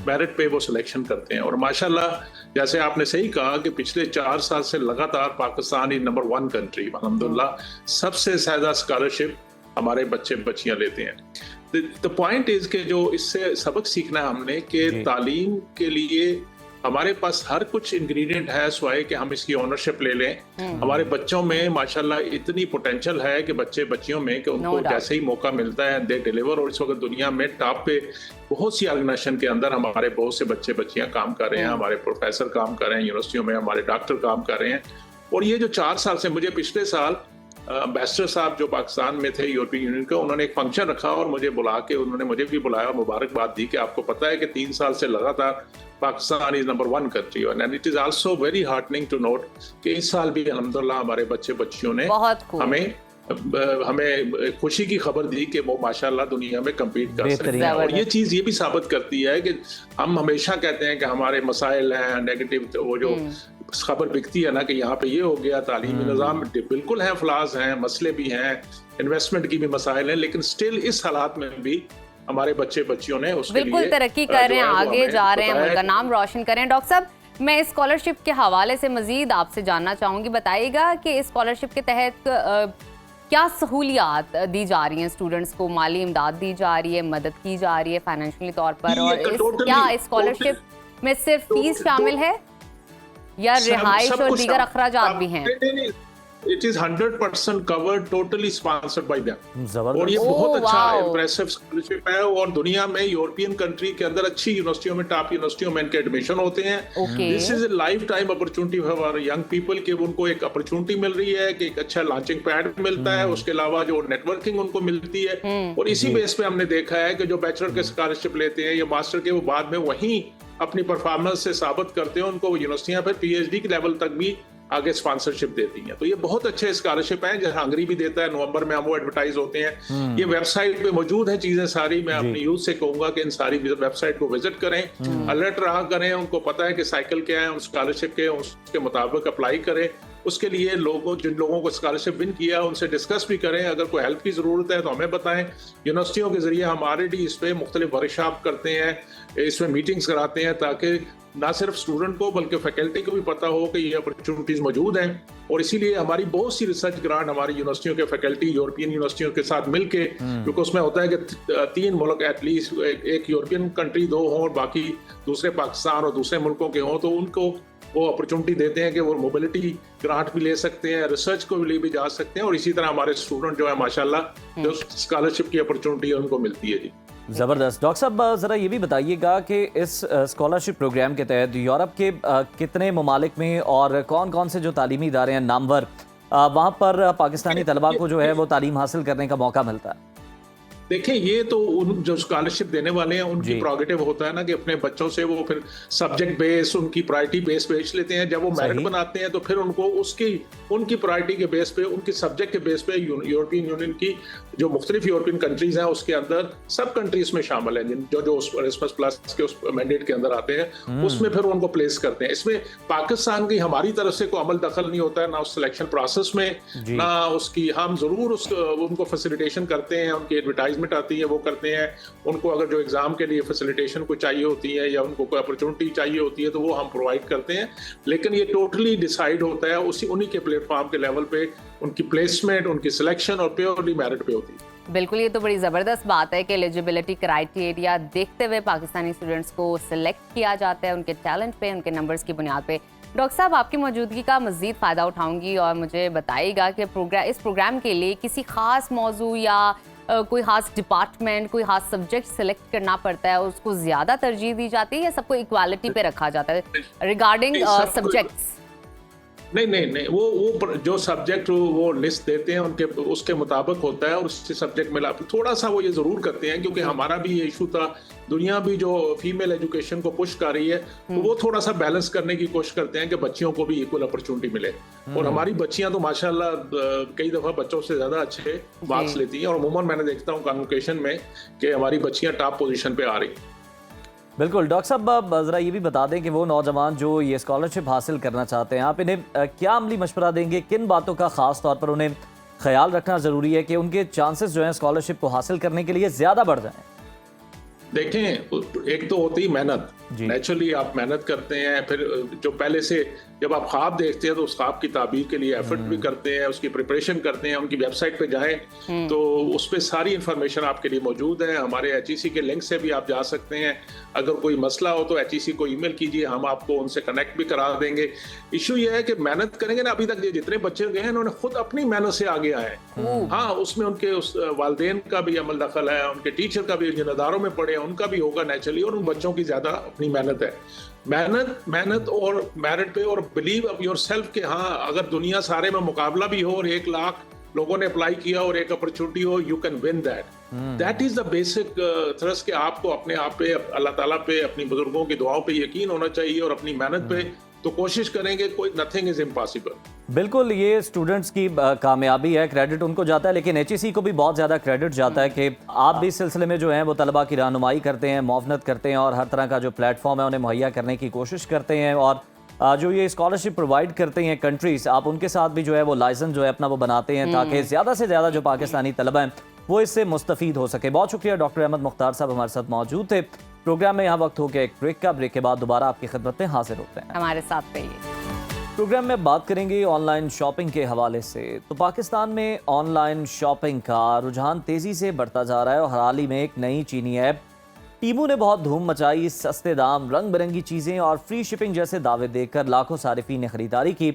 मेरिट पे वो सिलेक्शन करते हैं। और माशाल्लाह जैसे आपने सही कहा कि पिछले 4 साल से लगातार पाकिस्तान इज नंबर 1 कंट्री, अल्हम्दुलिल्लाह सबसे ज्यादा स्कॉलरशिप हमारे बच्चे बच्चियां लेते हैं। द पॉइंट इज के जो इससे सबक सीखना है हमने कि तालीम के लिए हमारे पास हर कुछ इंग्रेडिएंट है, स्वाय कि हम इसकी ओनरशिप ले लें। हमारे बच्चों में माशाल्लाह इतनी पोटेंशियल है कि बच्चे बच्चियों में कि उनको जैसे ही मौका मिलता है दे डिलीवर। और इस वक्त दुनिया में टॉप पे बहुत सी ऑर्गेनाइजेशन के अंदर हमारे बहुत से बच्चे बच्चियां काम कर रहे हैं, हमारे प्रोफेसर काम कर रहे हैं यूनिवर्सिटियों में, हमारे डॉक्टर काम कर रहे हैं। और ये जो 4 साल से, मुझे पिछले साल एम्बेसडर साहब जो पाकिस्तान में थे यूरोपियन यूनियन का, उन्होंने एक फंक्शन रखा और मुझे बुला के उन्होंने मुझे भी बुलाया और मुबारकबाद दी कि आपको पता है कि 3 साल से लगातार Pakistan is number 1 country. And it is also very heartening to note कि इस साल भी अल्हम्दुलिल्लाह हमारे बच्चे बच्चियों ने हमें खुशी की खबर दी कि वो माशाल्लाह दुनिया में कम्पीट कर सकते हैं। और ये चीज़ ये भी साबित करती है कि हम हमेशा कहते हैं कि हमारे मसाइल हैं, नेगेटिव वो जो खबर बिकती है ना कि यहाँ पे ये हो गया, तालीमी निज़ाम बिल्कुल है, फ्लाज हैं, मसले भी हैं, इन्वेस्टमेंट की भी मसाइल हैं, लेकिन स्टिल इस हालात में भी हमारे बच्चे बच्चियों ने उसके बिल्कुल लिए तरक्की कर रहे हैं, आगे जा रहे हैं, उनका नाम रोशन करें। डॉक्टर साहब, मैं स्कॉलरशिप के हवाले से मजीद आपसे जानना चाहूँगी, बताइएगा कि इस स्कॉलरशिप के तहत क्या सहूलियात दी जा रही हैं स्टूडेंट्स को, माली इमदाद दी जा रही है, मदद की जा रही है फाइनेंशियली तौर पर, और क्या स्कॉलरशिप में सिर्फ फीस शामिल है या रिहाइश और दीगर अखराजात भी हैं? It is 100% covered, totally sponsored by them. जबरदस्त। और ये बहुत अच्छा वाओ। इम्प्रेसिव स्कॉलरशिप है, और दुनिया में यूरोपियन कंट्री के अंदर अच्छी यूनिवर्सिटियों में, टॉप यूनिवर्सिटियों में इनके एडमिशन होते हैं। Okay. This is a life time opportunity for young people, कि उनको एक अपॉर्चुनिटी मिल रही है, कि एक अच्छा लॉन्चिंग पैड मिलता है, उसके अलावा जो नेटवर्किंग उनको मिलती है। और इसी बेस पे हमने देखा है कि जो बैचलर के स्कॉलरशिप लेते हैं या मास्टर के, वो बाद में वहीं अपनी परफॉर्मेंस से साबित करते हैं, उनको यूनिवर्सिटियां फिर पीएचडी के लेवल तक भी आगे स्पॉन्सरशिप देती हैं। तो ये बहुत अच्छे स्कॉलरशिप हैं, जैसे हंगरी भी देता है, नवंबर में हम वो एडवर्टाइज होते हैं। ये वेबसाइट पे मौजूद है चीजें सारी। मैं अपनी यूथ से कहूंगा कि इन सारी वेबसाइट को विजिट करें, अलर्ट रहा करें, उनको पता है कि साइकिल क्या है, उन स्कॉलरशिप के उसके मुताबिक अप्लाई करें। उसके लिए जिन लोगों को स्कॉलरशिप विन किया उनसे डिस्कस भी करें, अगर कोई हेल्प की ज़रूरत है तो हमें बताएं। यूनिवर्सिटियों के ज़रिए हम ऑलरेडी इस पर मुख्तलिफ वर्कशॉप करते हैं, इसमें मीटिंग्स कराते हैं, ताकि ना सिर्फ स्टूडेंट को बल्कि फैकल्टी को भी पता हो कि ये अपॉर्चुनिटीज़ मौजूद हैं। और इसीलिए हमारी बहुत सी रिसर्च ग्रांट हमारी यूनिवर्सिटियों के फैकल्टी यूरोपियन यूनिवर्सिटियों के साथ मिलके, क्योंकि उसमें होता है कि 3 मुल्क एटलीस्ट, एक यूरोपियन कंट्री 2 हों और बाकी दूसरे पाकिस्तान और दूसरे मुल्कों के हों, तो उनको वो अपॉर्चुनिटी देते हैं कि वो मोबिलिटी ग्रांट भी ले सकते हैं, रिसर्च को भी ले भी जा सकते हैं। और इसी तरह हमारे स्टूडेंट जो है माशाल्लाह जो स्कॉलरशिप की अपॉर्चुनिटी है उनको मिलती है। जी ज़बरदस्त। डॉक्टर साहब ज़रा ये भी बताइएगा कि इस स्कॉलरशिप प्रोग्राम के तहत यूरोप के कितने ममालिक में और कौन कौन से जो तालीमी इदारे हैं नामवर, वहाँ पर पाकिस्तानी तलबा को जो है वो तालीम हासिल करने का मौका मिलता है? देखिए, ये तो उन जो स्कॉलरशिप देने वाले हैं उनकी प्रोगेटिव होता है ना, कि अपने बच्चों से वो फिर सब्जेक्ट बेस, उनकी प्रायोरिटी बेस पे बेच लेते हैं। जब वो मेरिट बनाते हैं तो फिर उनको उनकी प्रायोरिटी के बेस पे, उनकी सब्जेक्ट के बेस पे यूरोपियन यूनियन की जो मुख्तलिफ यूरोपियन कंट्रीज हैं उसके अंदर सब कंट्रीज में शामिल हैं जो एरास्मस प्लस के उस मैंडेट के अंदर आते हैं, उसमें फिर उनको प्लेस करते हैं। इसमें पाकिस्तान की हमारी तरफ से कोई अमल दखल नहीं होता है, ना उस सिलेक्शन प्रोसेस में, ना उसकी। हम जरूर उनको फैसिलिटेशन करते हैं, उनकी एडवर्टाइजमेंट आती है वो करते हैं। उनको अगर जो एग्जाम के लिए फैसिलिटेशन को चाहिए होती है या उनको कोई अपॉर्चुनिटी चाहिए होती है तो वो हम प्रोवाइड करते हैं। लेकिन ये टोटली डिसाइड होता है उन्हीं के प्लेटफॉर्म के लेवल पे, उनकी प्लेसमेंट, उनकी सिलेक्शन और प्योरली मेरिट पे होती है। बिल्कुल, ये तो बड़ी ज़बरदस्त बात है कि एलिजिबिलिटी क्राइटेरिया देखते हुए पाकिस्तानी स्टूडेंट्स को सिलेक्ट किया जाता है, उनके टैलेंट पे, उनके नंबर्स की बुनियाद पे। डॉक्टर साहब, आपकी मौजूदगी का मज़ीद फ़ायदा उठाऊंगी और मुझे बताइएगा कि इस प्रोग्राम के लिए किसी ख़ास मौजू या कोई ख़ास डिपार्टमेंट, कोई ख़ास सब्जेक्ट सेलेक्ट करना पड़ता है, उसको ज़्यादा तरजीह दी जाती है या सबको इक्वालिटी पे रखा जाता है रिगार्डिंग सब्जेक्ट्स? नहीं, वो जो सब्जेक्ट वो लिस्ट देते हैं उनके उसके मुताबिक होता है, और उससे सब्जेक्ट मिला। थोड़ा सा वो ये ज़रूर करते हैं, क्योंकि हमारा भी ये इशू था, दुनिया भी जो फीमेल एजुकेशन को पुश कर रही है, तो वो थोड़ा सा बैलेंस करने की कोशिश करते हैं कि बच्चियों को भी इक्वल अपॉर्चुनिटी मिले। और हमारी बच्चियां तो माशाल्लाह कई दफ़ा बच्चों से ज़्यादा अच्छे मार्क्स लेती हैं, और अमूमन मैंने देखता हूँ कॉन्वोकेशन में कि हमारी बच्चियां टॉप पोजीशन पे आ रही हैं। बिल्कुल। डॉक्टर साहब ज़रा ये भी बता दें कि वो नौजवान जो ये स्कॉलरशिप हासिल करना चाहते हैं, आप इन्हें क्या अमली मशवरा देंगे, किन बातों का ख़ास तौर पर उन्हें ख्याल रखना ज़रूरी है कि उनके चांसेस जो हैं स्कॉलरशिप को हासिल करने के लिए ज़्यादा बढ़ जाएं? देखें, एक तो होती है मेहनत। नेचुरली आप मेहनत करते हैं, फिर जो पहले से जब आप ख्वाब देखते हैं तो उस ख्वाब की ताबीर के लिए एफर्ट भी करते हैं, उसकी प्रिपरेशन करते हैं। उनकी वेबसाइट पे जाएं तो उस पर सारी इंफॉर्मेशन आपके लिए मौजूद है। हमारे HEC के लिंक से भी आप जा सकते हैं। अगर कोई मसला हो तो HEC को ईमेल कीजिए, हम आपको उनसे कनेक्ट भी करा देंगे। इशू ये है कि मेहनत करेंगे ना, अभी तक जितने बच्चे गए हैं उन्होंने खुद अपनी मेहनत से आगे आए। हाँ, उसमें उनके उस वालिदैन का भी अमल दखल है, उनके टीचर का भी, जिन अदारों में पढ़े उनका भी होगा नेचुरली, और उन बच्चों की ज्यादा अपनी मेहनत है। मेहनत और मेरिट पे, और बिलीव अप योरसेल्फ कि हाँ, अगर दुनिया सारे में मुकाबला भी हो और 1 लाख लोगों ने अप्लाई किया और एक अपॉर्चुनिटी हो, you can win that is the basic thrust, कि आपको अपने आप पे, अल्लाह ताला पे, अपनी बुजुर्गों की दुआओं पे यकीन होना चाहिए और अपनी मेहनत पे तो कोशिश करेंगे। कोई नथिंग इज इम्पॉसिबल। बिल्कुल, ये स्टूडेंट्स की कामयाबी है, क्रेडिट उनको जाता है, लेकिन HEC को भी बहुत ज़्यादा क्रेडिट जाता है कि आप भी इस सिलसिले में जो है वो तलबा की रहनुमाई करते हैं, मुआवनत करते हैं और हर तरह का जो प्लेटफॉर्म है उन्हें मुहैया करने की कोशिश करते हैं। और जो ये स्कॉलरशिप प्रोवाइड करते हैं कंट्रीज, आप उनके साथ भी जो है वो लाइसेंस जो है अपना वो बनाते हैं ताकि ज़्यादा से ज़्यादा जो पाकिस्तानी तलबा हैं वो इससे मुस्तफ़ीद हो सके। बहुत शुक्रिया डॉक्टर अहमद मुख्तार साहब हमारे साथ मौजूद थे। प्रोग्राम में यहाँ वक्त हो गया एक ब्रेक का। ब्रेक के बाद दोबारा आपकी खिदमत में हाजिर होते हैं। हमारे साथ रहिए। प्रोग्राम में बात करेंगे ऑनलाइन शॉपिंग के हवाले से। तो पाकिस्तान में ऑनलाइन शॉपिंग का रुझान तेज़ी से बढ़ता जा रहा है और हाल ही में एक नई चीनी ऐप टीमू ने बहुत धूम मचाई। सस्ते दाम, रंग बिरंगी चीज़ें और फ्री शिपिंग जैसे दावे देकर लाखों सारिफीन ने खरीदारी की।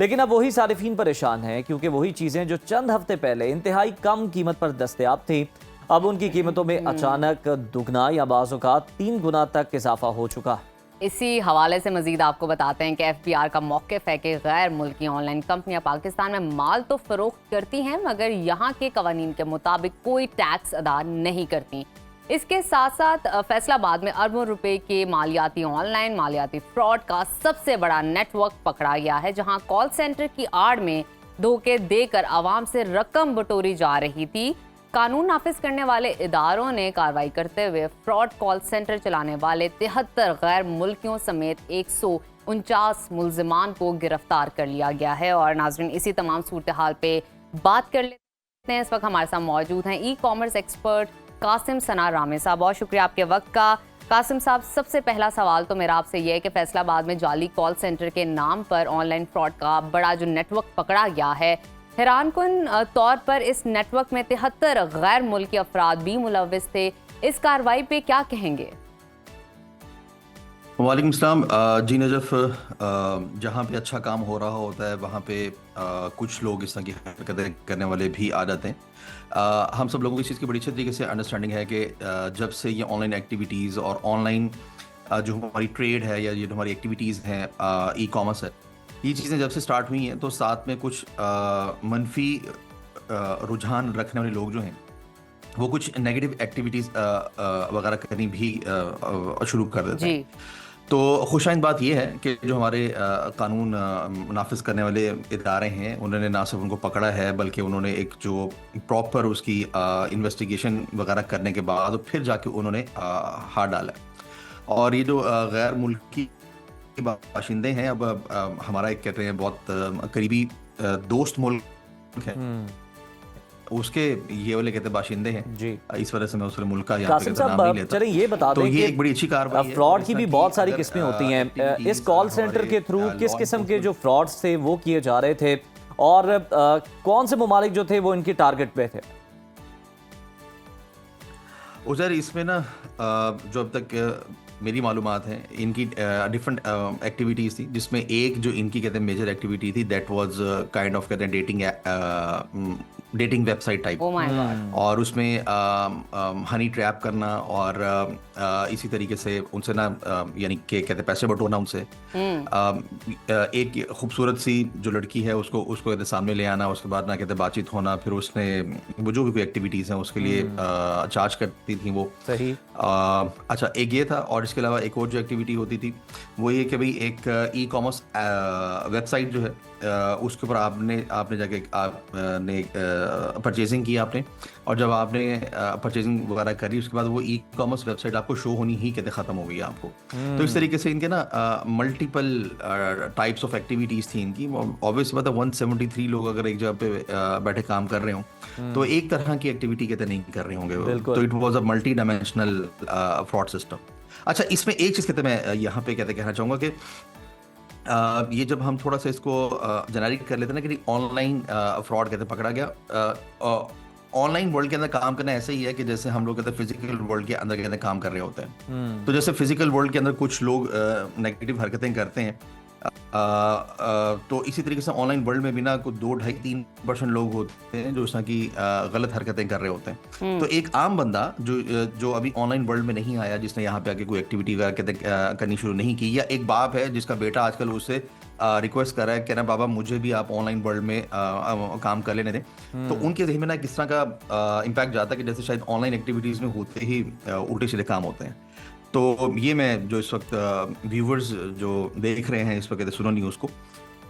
लेकिन अब वही सारिफीन परेशान हैं क्योंकि वही चीज़ें जो चंद हफ्ते पहले इंतहाई कम कीमत पर दस्तयाब थी, अब उनकी कीमतों में अचानक दुगना या बाज़ औक़ात 3 गुना तक इजाफा हो चुका है। इसी हवाले से मजीद आपको बताते हैं कि FBR का मौक़िफ़ है कि गैर मुल्की ऑनलाइन कंपनियां पाकिस्तान में माल तो फ़रोख्त करती हैं मगर यहाँ के कवानीन के मुताबिक कोई टैक्स अदा नहीं करती। इसके साथ साथ फैसलाबाद में अरबों रुपए के मालियाती ऑनलाइन मालियाती फ्रॉड का सबसे बड़ा नेटवर्क पकड़ा गया है, जहां कॉल सेंटर की आड़ में धोखे देकर आवाम से रकम बटोरी जा रही थी। कानून नाफिज करने वाले इदारों ने कार्रवाई करते हुए फ्रॉड कॉल सेंटर चलाने वाले 73 गैर मुल्कियों समेत 149 मुल्जिमान को गिरफ्तार कर लिया गया है। और नाज़रीन, इसी तमाम सूरत हाल पे बात कर लेते हैं। इस वक्त हमारे साथ मौजूद हैं ई कॉमर्स एक्सपर्ट कासिम सना रामे साहब। बहुत शुक्रिया आपके वक्त का। कासिम साहब, सबसे पहला सवाल तो मेरा आपसे ये है कि फैसलाबाद में जाली कॉल सेंटर के नाम पर ऑनलाइन फ्रॉड का बड़ा जो नेटवर्क पकड़ा गया है, हैरानकुन तौर पर इस नेटवर्क में 73 गैर मुल्की अफराद भी मुलव्विस थे। इस कार्रवाई पे क्या कहेंगे? वालेकुम सलाम। जी नजफ, जहाँ पे अच्छा काम हो रहा होता है वहाँ पे कुछ लोग इस तरह की हरकतें करने वाले भी आ जाते हैं। हम सब लोगों को इस चीज़ की बड़ी अच्छी तरीके से अंडरस्टैंडिंग है कि जब से ये ऑनलाइन एक्टिविटीज़ और ऑनलाइन जो हमारी ट्रेड है या ये जो हमारी एक्टिविटीज़ हैं, ई कॉमर्स है, ये चीज़ें जब से स्टार्ट हुई हैं तो साथ में कुछ मनफी रुझान रखने वाले लोग जो हैं वो कुछ नेगेटिव एक्टिविटीज़ वगैरह करनी भी शुरू कर देते हैं। तो खुशाइंद बात यह है कि जो हमारे कानून नाफिज करने वाले इदारे हैं उन्होंने ना सिर्फ उनको पकड़ा है बल्कि उन्होंने एक जो प्रॉपर उसकी इन्वेस्टिगेशन वगैरह करने के बाद फिर जाके उन्होंने हाथ डाला। और ये जो गैर मुल्की बाशिंदे हैं, अब हमारा एक कहते हैं बहुत करीबी दोस्त मुल्क है, उसके ये वाले कहते बाशिंदे हैं जी, इस वजह से मैं उसके मुल्क का यहाँ पे नाम नहीं लेता। चलें ये बता दें तो ये एक बड़ी अच्छी कार्रवाई है। फ्रॉड की भी बहुत सारी किस्में होती हैं। इस कॉल सेंटर के थ्रू किस किस्म के जो फ्रॉड्स थे वो किए जा रहे थे और कौन से ममालिक जो थे वो इनकी टारगेट पे थे? उधर इसमें ना जो अब तक मेरी मालूमात है, इनकी डिफरेंट एक्टिविटीज़ थी, जिसमें एक जो इनकी कहते हैं मेजर एक्टिविटी थी दैट वाज काइंड ऑफ कहते हैं डेटिंग वेबसाइट टाइप। और उसमें हनी ट्रैप करना और इसी तरीके से उनसे ना यानी कि कहते पैसे बटोरना उनसे। एक खूबसूरत सी जो लड़की है उसको कहते सामने ले आना, उसके बाद ना कहते बातचीत होना, फिर उसने वो जो भी कोई एक्टिविटीज़ हैं उसके लिए चार्ज करती थी वो। सही। अच्छा, एक ये था। और इसके अलावा एक और जो एक्टिविटी होती थी वो ये कि भाई एक ई कॉमर्स वेबसाइट जो है उसके ऊपर आपने जाके आपने परचेजिंग की आपने, और जब आपने परचेजिंग वगैरह करी उसके बाद वो ई कॉमर्स वेबसाइट आपको शो होनी ही कहते ख़त्म हो गई आपको। तो इस तरीके से इनके ना मल्टीपल टाइप्स ऑफ एक्टिविटीज़ थी इनकी। ऑब्वियस बात है 173 लोग अगर एक जगह पे बैठे काम कर रहे हों तो एक तरह की एक्टिविटी कहते नहीं कर रहे होंगे, तो it was a multi dimensional fraud system. अच्छा, इसमें एक चीज़ कहते मैं यहाँ पे कहते कहना चाहूँगा कि ये जब हम थोड़ा सा इसको जेनरिक कर लेते हैं ना कि ऑनलाइन फ्रॉड कहते पकड़ा गया। ऑनलाइन वर्ल्ड के अंदर काम करना ऐसे ही है कि जैसे हम लोग कहते हैं फिजिकल वर्ल्ड के अंदर कहते काम कर रहे होते हैं। तो जैसे फिजिकल वर्ल्ड के अंदर कुछ लोग नेगेटिव हरकतें करते हैं, तो इसी तरीके से ऑनलाइन वर्ल्ड में भी ना कुछ 2-2.5-3% लोग होते हैं जो इस तरह की गलत हरकतें कर रहे होते हैं। तो एक आम बंदा जो अभी ऑनलाइन वर्ल्ड में नहीं आया, जिसने यहाँ पे आके कोई एक्टिविटी करनी शुरू नहीं की, या एक बाप है जिसका बेटा आजकल उससे रिक्वेस्ट कर रहा है, कह रहा है बाबा मुझे भी आप ऑनलाइन वर्ल्ड में काम कर लेने दें, तो उनके ज़हन में ना किस तरह का इम्पैक्ट जाता है कि जैसे शायद ऑनलाइन एक्टिविटीज़ में होते ही उल्टे सीधे काम होते हैं। तो ये मैं जो इस वक्त व्यूवर्स जो देख रहे हैं इस वक्त कहते सुनो न्यूज़ को,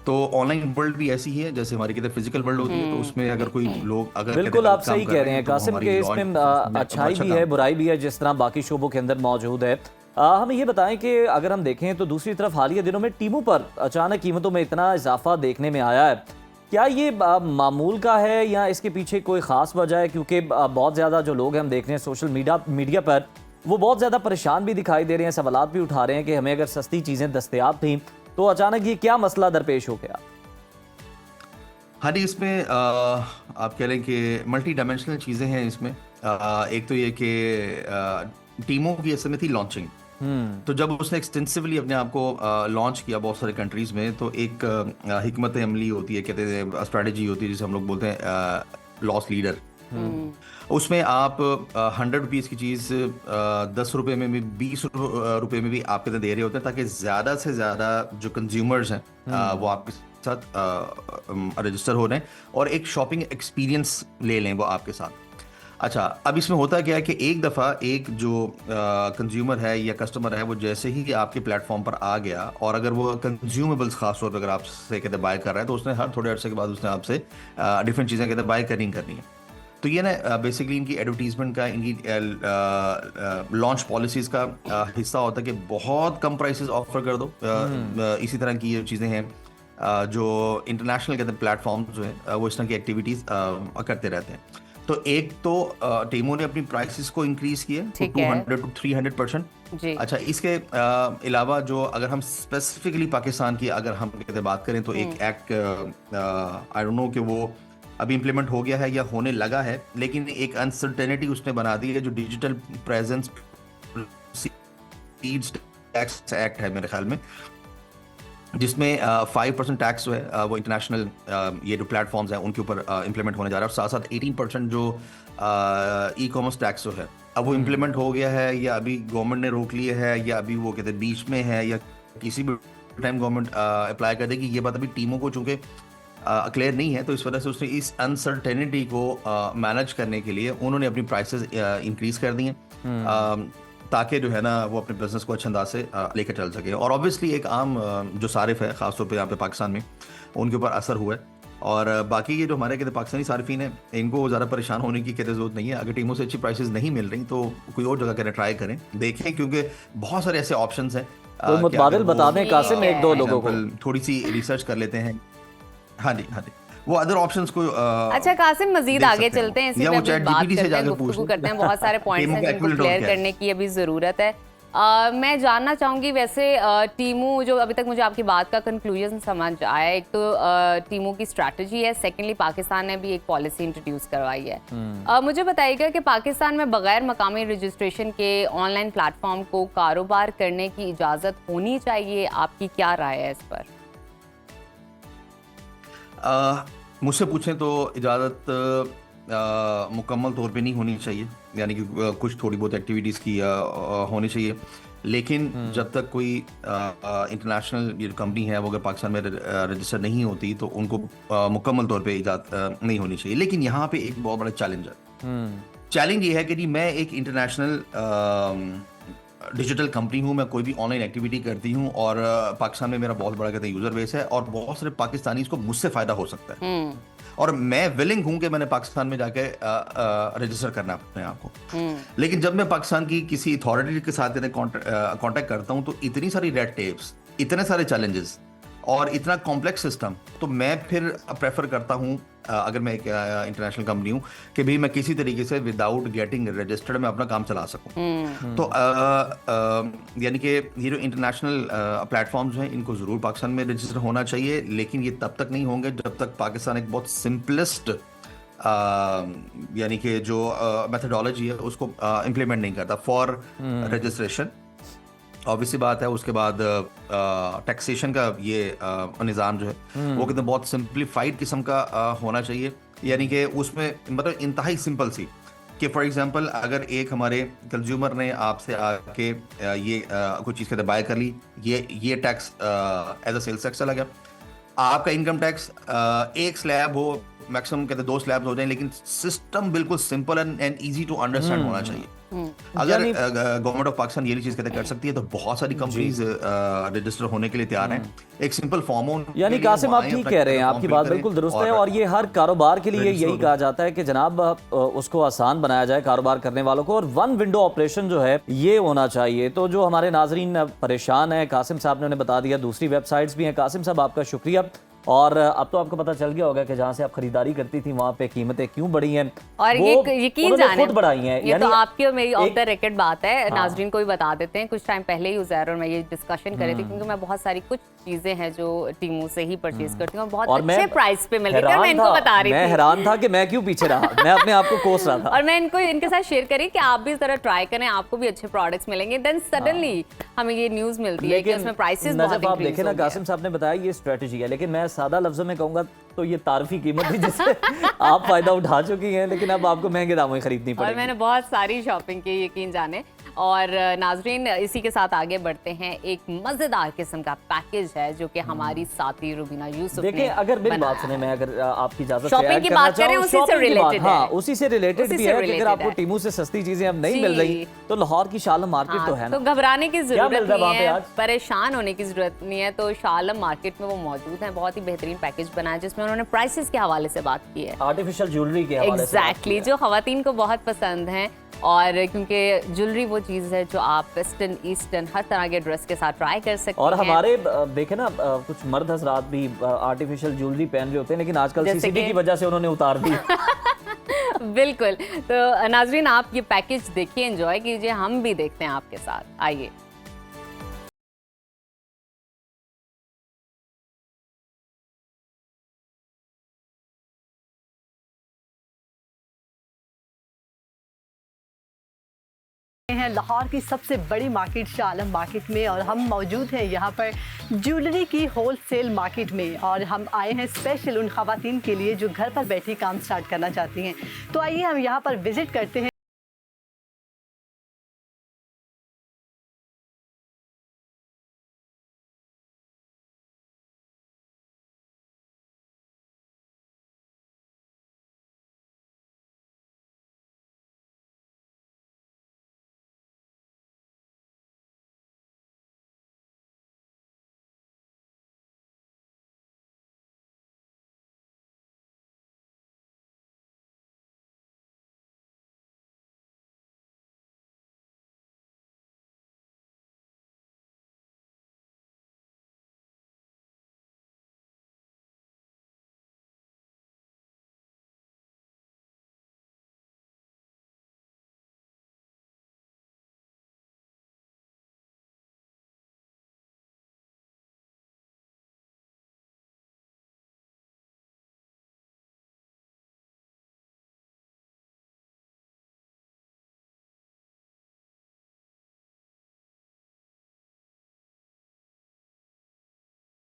तो ऑनलाइन वर्ल्ड भी ऐसी ही है जैसे हमारी कहते फिजिकल वर्ल्ड होती है। तो उसमें अगर कोई लोग अगर बिल्कुल आप सही कह रहे हैं कासिम के इसमें अच्छाई भी है बुराई भी है जिस तरह बाकी शोबों के अंदर मौजूद है। हमें ये बताएं कि अगर हम देखें तो दूसरी तरफ हालिया दिनों में टीमों पर अचानक कीमतों में इतना इजाफा देखने में आया है, क्या ये मामूल का है या इसके पीछे कोई ख़ास वजह है? क्योंकि बहुत ज़्यादा जो लोग हैं हम देख रहे हैं सोशल मीडिया पर वो बहुत ज़्यादा परेशान भी दिखाई दे रहे हैं, सवालात भी उठा रहे हैं कि हमें अगर सस्ती चीज़ें दस्तयाब थीं तो अचानक ये क्या मसला दरपेश हो गया? हाँ जी, इसमें आप कह लें कि मल्टी डायमेंशनल चीज़ें हैं इसमें। एक तो ये कि टीमों की असल में थी लॉन्चिंग, तो जब उसने एक्सटेंसिवली अपने आप को लॉन्च किया बहुत सारे कंट्रीज में, तो एक हिकमत अमली होती है, कहते हैं स्ट्रेटजी होती है जिसे हम लोग बोलते हैं लॉस लीडर। उसमें आप 100 रुपीज़ की चीज़ 10 रुपये में भी 20 रुपये में भी आपके दे रहे होते हैं, ताकि ज़्यादा से ज़्यादा जो कंज्यूमर्स हैं वो आपके साथ रजिस्टर हो रहे हैं और एक शॉपिंग एक्सपीरियंस ले लें वो आपके साथ। अच्छा, अब इसमें होता क्या है कि एक दफ़ा एक जो कंज्यूमर है या कस्टमर है वो जैसे ही आपके प्लेटफॉर्म पर आ गया, और अगर वो कंज्यूमेबल्स खास तौर पर अगर आपसे कहते बाय कर रहा है, तो उसने हर थोड़े अर्से के बाद उसने आपसे डिफरेंट चीज़ें कहते बाय करनी है। तो ये ना बेसिकली इनकी एडवर्टीजमेंट का, इनकी लॉन्च पॉलिसीज़ का हिस्सा होता है कि बहुत कम प्राइसेस ऑफर कर दो। इसी तरह की ये चीज़ें हैं जो इंटरनेशनल कहते हैं प्लेटफॉर्म जो है वो इस तरह की एक्टिविटीज़ करते रहते हैं। तो एक तो टीमों ने अपनी प्राइसेस को इंक्रीज किए 200 to 300%। अच्छा, इसके अलावा जो अगर हम स्पेसिफिकली पाकिस्तान की अगर हम कहते बात करें, तो एक एक्ट आई डोंट नो कि वो अभी इम्प्लीमेंट हो गया है या होने लगा है, लेकिन एक अनसर्टेनिटी उसने बना दी है, जो डिजिटल प्रेजेंस टैक्स एक्ट है मेरे ख्याल में, जिसमें 5% टैक्स जो है वो इंटरनेशनल ये जो प्लेटफॉर्म्स हैं उनके ऊपर इम्प्लीमेंट होने जा रहा है, और साथ साथ 18% जो ई कॉमर्स टैक्स जो है अब वो इम्प्लीमेंट हो गया है, या अभी गवर्नमेंट ने रोक लिया है, या अभी वो कहते हैं बीच में है, या किसी भी टाइम गवर्नमेंट अप्लाई कर देगी। ये बात अभी टीमों को चूँकि क्लियर नहीं है, तो इस वजह से उसने इस अनसर्टेनिटी को मैनेज करने के लिए उन्होंने अपनी प्राइसेस इंक्रीज कर दी हैं, ताकि जो है ना वो अपने बिजनेस को अच्छे अंदाज से लेकर चल सके। और ऑब्वियसली एक आम जो सारिफ है खासतौर पे यहाँ पे पाकिस्तान में, उनके ऊपर असर हुआ है। और बाकी ये जो हमारे कहते पाकिस्तानी सारिफीन है, इनको ज़्यादा परेशान होने की कहते ज़रूरत नहीं है। अगर टीमों से अच्छी प्राइसेस नहीं मिल रही तो कोई और जगह करें, ट्राई करें, देखें, क्योंकि बहुत सारे ऐसे ऑप्शंस हैं। तो मुतबादिल बता दें कासिम एक दो लोगों को, थोड़ी सी रिसर्च कर लेते हैं। हाँ जी, वो अदर ऑप्शंस को अच्छा कासिम, मजीद आगे चलते हैं, या वो चैट जीपीटी से जाकर गुफ्तगू करते हैं। बहुत सारे पॉइंट्स हैं जिनको क्लियर करने की अभी ज़रूरत है। मैं जानना चाहूँगी वैसे टीमों, जो अभी तक मुझे आपकी बात का कंक्लूजन समझ आया, एक तो टीमों की स्ट्रैटेजी है, सेकेंडली पाकिस्तान ने भी एक पॉलिसी इंट्रोड्यूस करवाई है। मुझे बताइएगा कि पाकिस्तान में बगैर मकामी रजिस्ट्रेशन के ऑनलाइन प्लेटफॉर्म को कारोबार करने की इजाज़त होनी चाहिए, आपकी क्या राय है इस पर? मुझसे पूछें तो इजाज़त मुकम्मल तौर पे नहीं होनी चाहिए, यानी कि कुछ थोड़ी बहुत एक्टिविटीज़ की होनी चाहिए, लेकिन जब तक कोई इंटरनेशनल ये कंपनी है वो अगर पाकिस्तान में रजिस्टर नहीं होती तो उनको मुकम्मल तौर पे इजाज़त नहीं होनी चाहिए। लेकिन यहाँ पे एक बहुत बड़ा चैलेंज है। चैलेंज ये है कि जी मैं एक इंटरनेशनल डिजिटल कंपनी हूँ, मैं कोई भी ऑनलाइन एक्टिविटी करती हूँ, और पाकिस्तान में मेरा बहुत बड़ा कहते हैं यूज़र बेस है, और बहुत सारे पाकिस्तानी को मुझसे फ़ायदा हो सकता है, और मैं विलिंग हूँ कि मैंने पाकिस्तान में जाके रजिस्टर करना अपने आप को। लेकिन जब मैं पाकिस्तान की किसी अथॉरिटी के साथ कांटेक्ट करता हूँ तो इतनी सारी रेड टेप्स, इतने सारे चैलेंजेस और इतना कॉम्प्लेक्स सिस्टम, तो मैं फिर प्रेफर करता हूँ अगर मैं एक इंटरनेशनल कंपनी हूँ कि भाई मैं किसी तरीके से विदाउट गेटिंग रजिस्टर्ड मैं अपना काम चला सकूँ। तो यानी कि ये जो इंटरनेशनल प्लेटफॉर्म्स हैं इनको ज़रूर पाकिस्तान में रजिस्टर होना चाहिए, लेकिन ये तब तक नहीं होंगे जब तक पाकिस्तान एक बहुत सिंपलेस्ट यानी कि जो मेथडोलॉजी है उसको इम्प्लीमेंट नहीं करता फॉर रजिस्ट्रेशन। ऑब्वियसली बात है, उसके बाद टैक्सेशन का ये निज़ाम जो है वो कितना बहुत सिंप्लीफाइड किस्म का होना चाहिए, यानी कि उसमें मतलब इंतहाई सिंपल सी कि फॉर एग्जांपल अगर एक हमारे कंज्यूमर ने आपसे आके ये कुछ चीज़ कहते बाय कर ली, ये tax as a sales tax चला गया, आपका इनकम टैक्स एक स्लैब हो, मैक्सिमम कहते 2 स्लैब्स हो जाएं, लेकिन सिस्टम बिल्कुल simple and easy to understand होना चाहिए। अगर गवर्नमेंट ऑफ पाकिस्तान ये चीज कहते कर सकती है तो बहुत सारी कंपनीज रजिस्टर होने के लिए तैयार हैं। एक सिंपल फॉर्म हो, यानी कासिम आप ठीक कह रहे हैं, आपकी बात बिल्कुल दुरुस्त है, और ये हर कारोबार के लिए यही कहा जाता है कि जनाब उसको आसान बनाया जाए कारोबार करने वालों को, और वन विंडो ऑपरेशन जो है ये होना चाहिए। तो जो हमारे नाजरीन परेशान है, कासिम साहब ने उन्हें बता दिया, दूसरी वेबसाइट्स भी हैं। कासिम साहब आपका शुक्रिया। और अब तो आपको पता चल गया होगा कि जहाँ से आप खरीदारी करती थी वहाँ पे कीमतें क्यों बढ़ी हैं, और ये यकीन जाने खुद बढ़ाई हैं। ये तो आपकी और मेरी ऑफ द रिकॉर्ड बात है। नाजरीन को भी बता देते हैं, कुछ टाइम पहले ही उज़ैर और मैं ये डिस्कशन कर रही थी, क्योंकि मैं बहुत सारी कुछ चीजें हैं जो टीमों से ही परचेज करती हूँ और बहुत अच्छे प्राइस पे मिल रही थी। मैं इनको बता रही थी, मैं हैरान था कि मैं क्यों पीछे रहा, मैं अपने आप को कोस रहा था। और मैं इनको इनके साथ शेयर करी कि आप भी इस तरह ट्राई करें, आपको भी अच्छे प्रोडक्ट्स मिलेंगे। देन सडनली हमें ये न्यूज़ मिलती है कि उसमें प्राइसेस बहुत आप देखें ना, कासिम साहब ने बताया ये स्ट्रेटजी है, लेकिन मैं सादा लफ्जों में कहूंगा तो ये तारफी कीमत थी जिससे आप फायदा उठा चुकी हैं, लेकिन अब आपको महंगे दामों में खरीदनी पड़ेगी। और मैंने बहुत सारी शॉपिंग की, यकीन जाने। और नाजरीन इसी के साथ आगे बढ़ते हैं, एक मजेदार किस्म का पैकेज है जो कि हमारी साथी रुबीना यूसुफ देखिए, अगर मेरी बात सुने, मैं अगर आपकी इजाजत से शॉपिंग की बात करें, उसी से रिलेटेड है। उसी से रिलेटेड भी है कि अगर आपको टीमू से सस्ती चीजें अब नहीं मिल रही तो लाहौर की शालम मार्केट तो है ना, तो घबराने की जरूरत नहीं है, आज? परेशान होने की जरूरत नहीं है। तो शालम मार्केट में वो मौजूद है, बहुत ही बेहतरीन पैकेज बनाया जिसमें उन्होंने प्राइसेस के हवाले से बात की है, आर्टिफिशियल ज्वेलरी के हवाले से। एग्जैक्टली, जो खवातीन को बहुत पसंद है। और क्योंकि ज्वेलरी वो चीज़ है जो आप वेस्टर्न ईस्टर्न हर तरह के ड्रेस के साथ ट्राई कर सकते हैं। और हमारे देखे ना कुछ मर्द हजरात भी आर्टिफिशियल ज्वेलरी पहन रहे होते हैं, लेकिन आजकल सीसीटीवी की वजह से उन्होंने उतार दी। बिल्कुल। तो नाजरीन आप ये पैकेज देखिए, एंजॉय कीजिए, हम भी देखते हैं आपके साथ, आइए। हैं लाहौर की सबसे बड़ी मार्केट शालम मार्केट में, और हम मौजूद हैं यहाँ पर ज्वेलरी की होलसेल मार्केट में। और हम आए हैं स्पेशल उन खवातीन के लिए जो घर पर बैठी काम स्टार्ट करना चाहती हैं। तो आइए हम यहाँ पर विजिट करते हैं।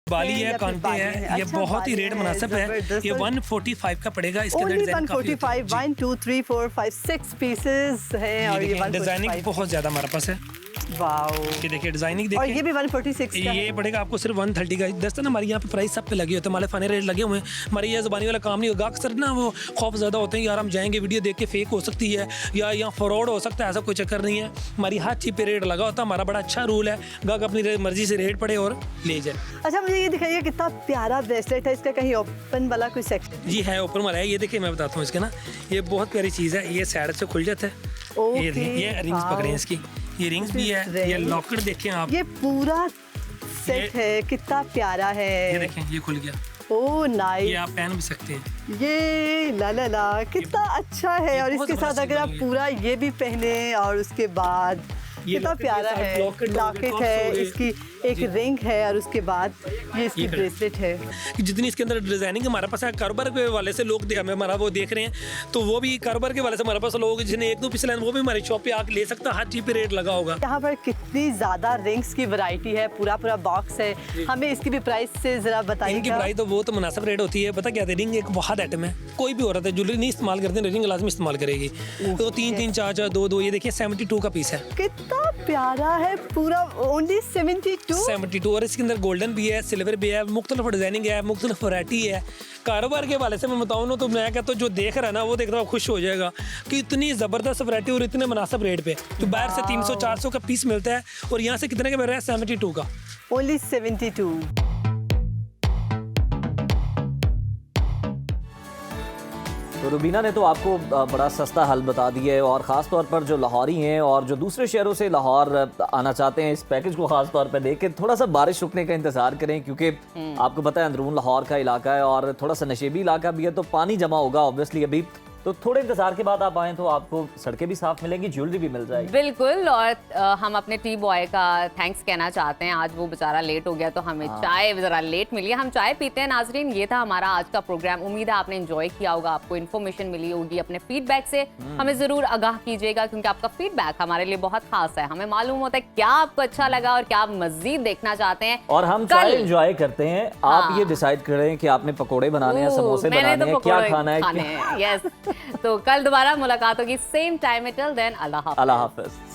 बाली है, कांटे हैं, ये बहुत ही रेट मुनासिब है। ये 145 का पड़ेगा। इसके अंदर डिजाइन 145, 1 2 3 4 5 6 पीसेस हैं और ये डिजाइनिंग बहुत ज्यादा हमारे पास है। वाओ, ये देखिए डिजाइनिंग देखिए। और ये भी 146 का ये पड़ेगा आपको सिर्फ 130 का। दस्ता ना हमारे यहाँ पे प्राइस सब पे लगे होते हैं, हमारे फाने रेट लगे हुए हैं। हमारे ये ज़बानी वाला काम नहीं होगा। अक्सर ना वो खौफ ज़्यादा होते हैं, यार हम जाएंगे वीडियो देख के फेक हो सकती है या यहाँ फ्रॉड हो सकता है, ऐसा कोई चक्कर नहीं है। हमारी हर चीज़ पे रेट लगा होता है। हमारा बड़ा अच्छा रूल है, गाहक अपनी मर्जी से रेट पड़े और ले जाए। अच्छा, मुझे ये दिखाइए कितना प्यारा ब्रेसलेट है। इसका कहीं ओपन वाला कोई सेक्शन? जी है, ओपन वाला है। ये देखिए मैं बताता हूँ इसके ना, ये बहुत प्यारी चीज़ है। ये साइड से खुल जाता है। ये रिंग्स पकड़े हैं इसकी, ये रिंग्स भी है। ये लॉकेट देखें आप, ये पूरा सेट है, कितना प्यारा है। ये देखें, ये खुल गया। ओह नाइस, ये आप पहन भी सकते हैं। ये ला ला ला कितना अच्छा है। और इसके साथ अगर आप पूरा ये भी पहने और उसके बाद कितना प्यारा है। लॉकेट है, इसकी एक रिंग है और उसके बाद ये इसकी ब्रेसलेट है। जितनी इसके अंदर डिजाइनिंग हमारे पास है, कारोबार के वाले से लोग हमें हमारा वो देख रहे हैं, तो वो भी कारोबार के वाले से हमारे पास लोग जिन्हें एक दो पीस लेना वो भी हमारी शॉप पे आके ले सकता है। हर चीज पे रेट लगा होगा। यहाँ पर कितनी ज्यादा रिंग्स की वैरायटी है, पूरा पूरा बॉक्स है। हमें इसकी भी प्राइस से जरा बताइए। इनकी प्राइस तो वो तो मुनासिब रेट होती है। पता क्या है, रिंग एक बहुत आइटम है। कोई भी औरत है ज्वेलरी नहीं इस्तेमाल करते, रिंग लाजमी इस्तेमाल करेगी। तो 3-3, 4-4, 2-2, ये देखिए 72 का पीस है। कितना प्यारा है, पूरा ओनली 72। और इसके अंदर गोल्डन भी है, सिल्वर भी है, मुख्तलिफ डिजाइनिंग है, मुख्तलिफ वैरायटी है। कारोबार के वाले से मैं बताऊँ ना, तो मैं कहता हूँ जो देख रहा है ना वो देख रहा है खुश हो जाएगा कि इतनी ज़बरदस्त वैरायटी और इतने मुनासिब रेट पे। तो बाहर से 300-400 का पीस मिलता है और यहाँ से कितने का मिल रहा है? 72 का। ओनली 72। तो रुबीना ने तो आपको बड़ा सस्ता हल बता दिया है, और ख़ास तौर पर जो लाहौरी हैं और जो दूसरे शहरों से लाहौर आना चाहते हैं, इस पैकेज को ख़ास तौर पर देख के थोड़ा सा बारिश रुकने का इंतज़ार करें, क्योंकि आपको पता है अंदरून लाहौर का इलाका है और थोड़ा सा नशेबी इलाका भी है, तो पानी जमा होगा ऑब्वियसली अभी। तो थोड़े इंतजार के बाद आप आएँ तो आपको सड़कें भी साफ मिलेंगी, ज्वेलरी भी मिल जाएगी। बिल्कुल, और हम अपने टी बॉय का थैंक्स कहना चाहते हैं। आज वो बेचारा लेट हो गया तो हमें चाय ज़रा लेट मिली है, हम चाय पीते हैं। नाजरीन, ये था हमारा आज का प्रोग्राम। उम्मीद है आपने एंजॉय किया होगा, आपको इन्फॉर्मेशन मिली होगी। अपने फीडबैक से हमें ज़रूर आगाह कीजिएगा, क्योंकि आपका फीडबैक हमारे लिए बहुत खास है। हमें मालूम होता है क्या आपको अच्छा लगा और क्या आप मजीद देखना चाहते हैं, और हम चाय एंजॉय करते हैं। आप ये डिसाइड करें कि आपने पकोड़े बनाने हैं, समोसे बनाने हैं, क्या खाना है। यस, तो कल दोबारा मुलाकात होगी सेम टाइम में। टिल देन अल्लाह हाफ़िज़।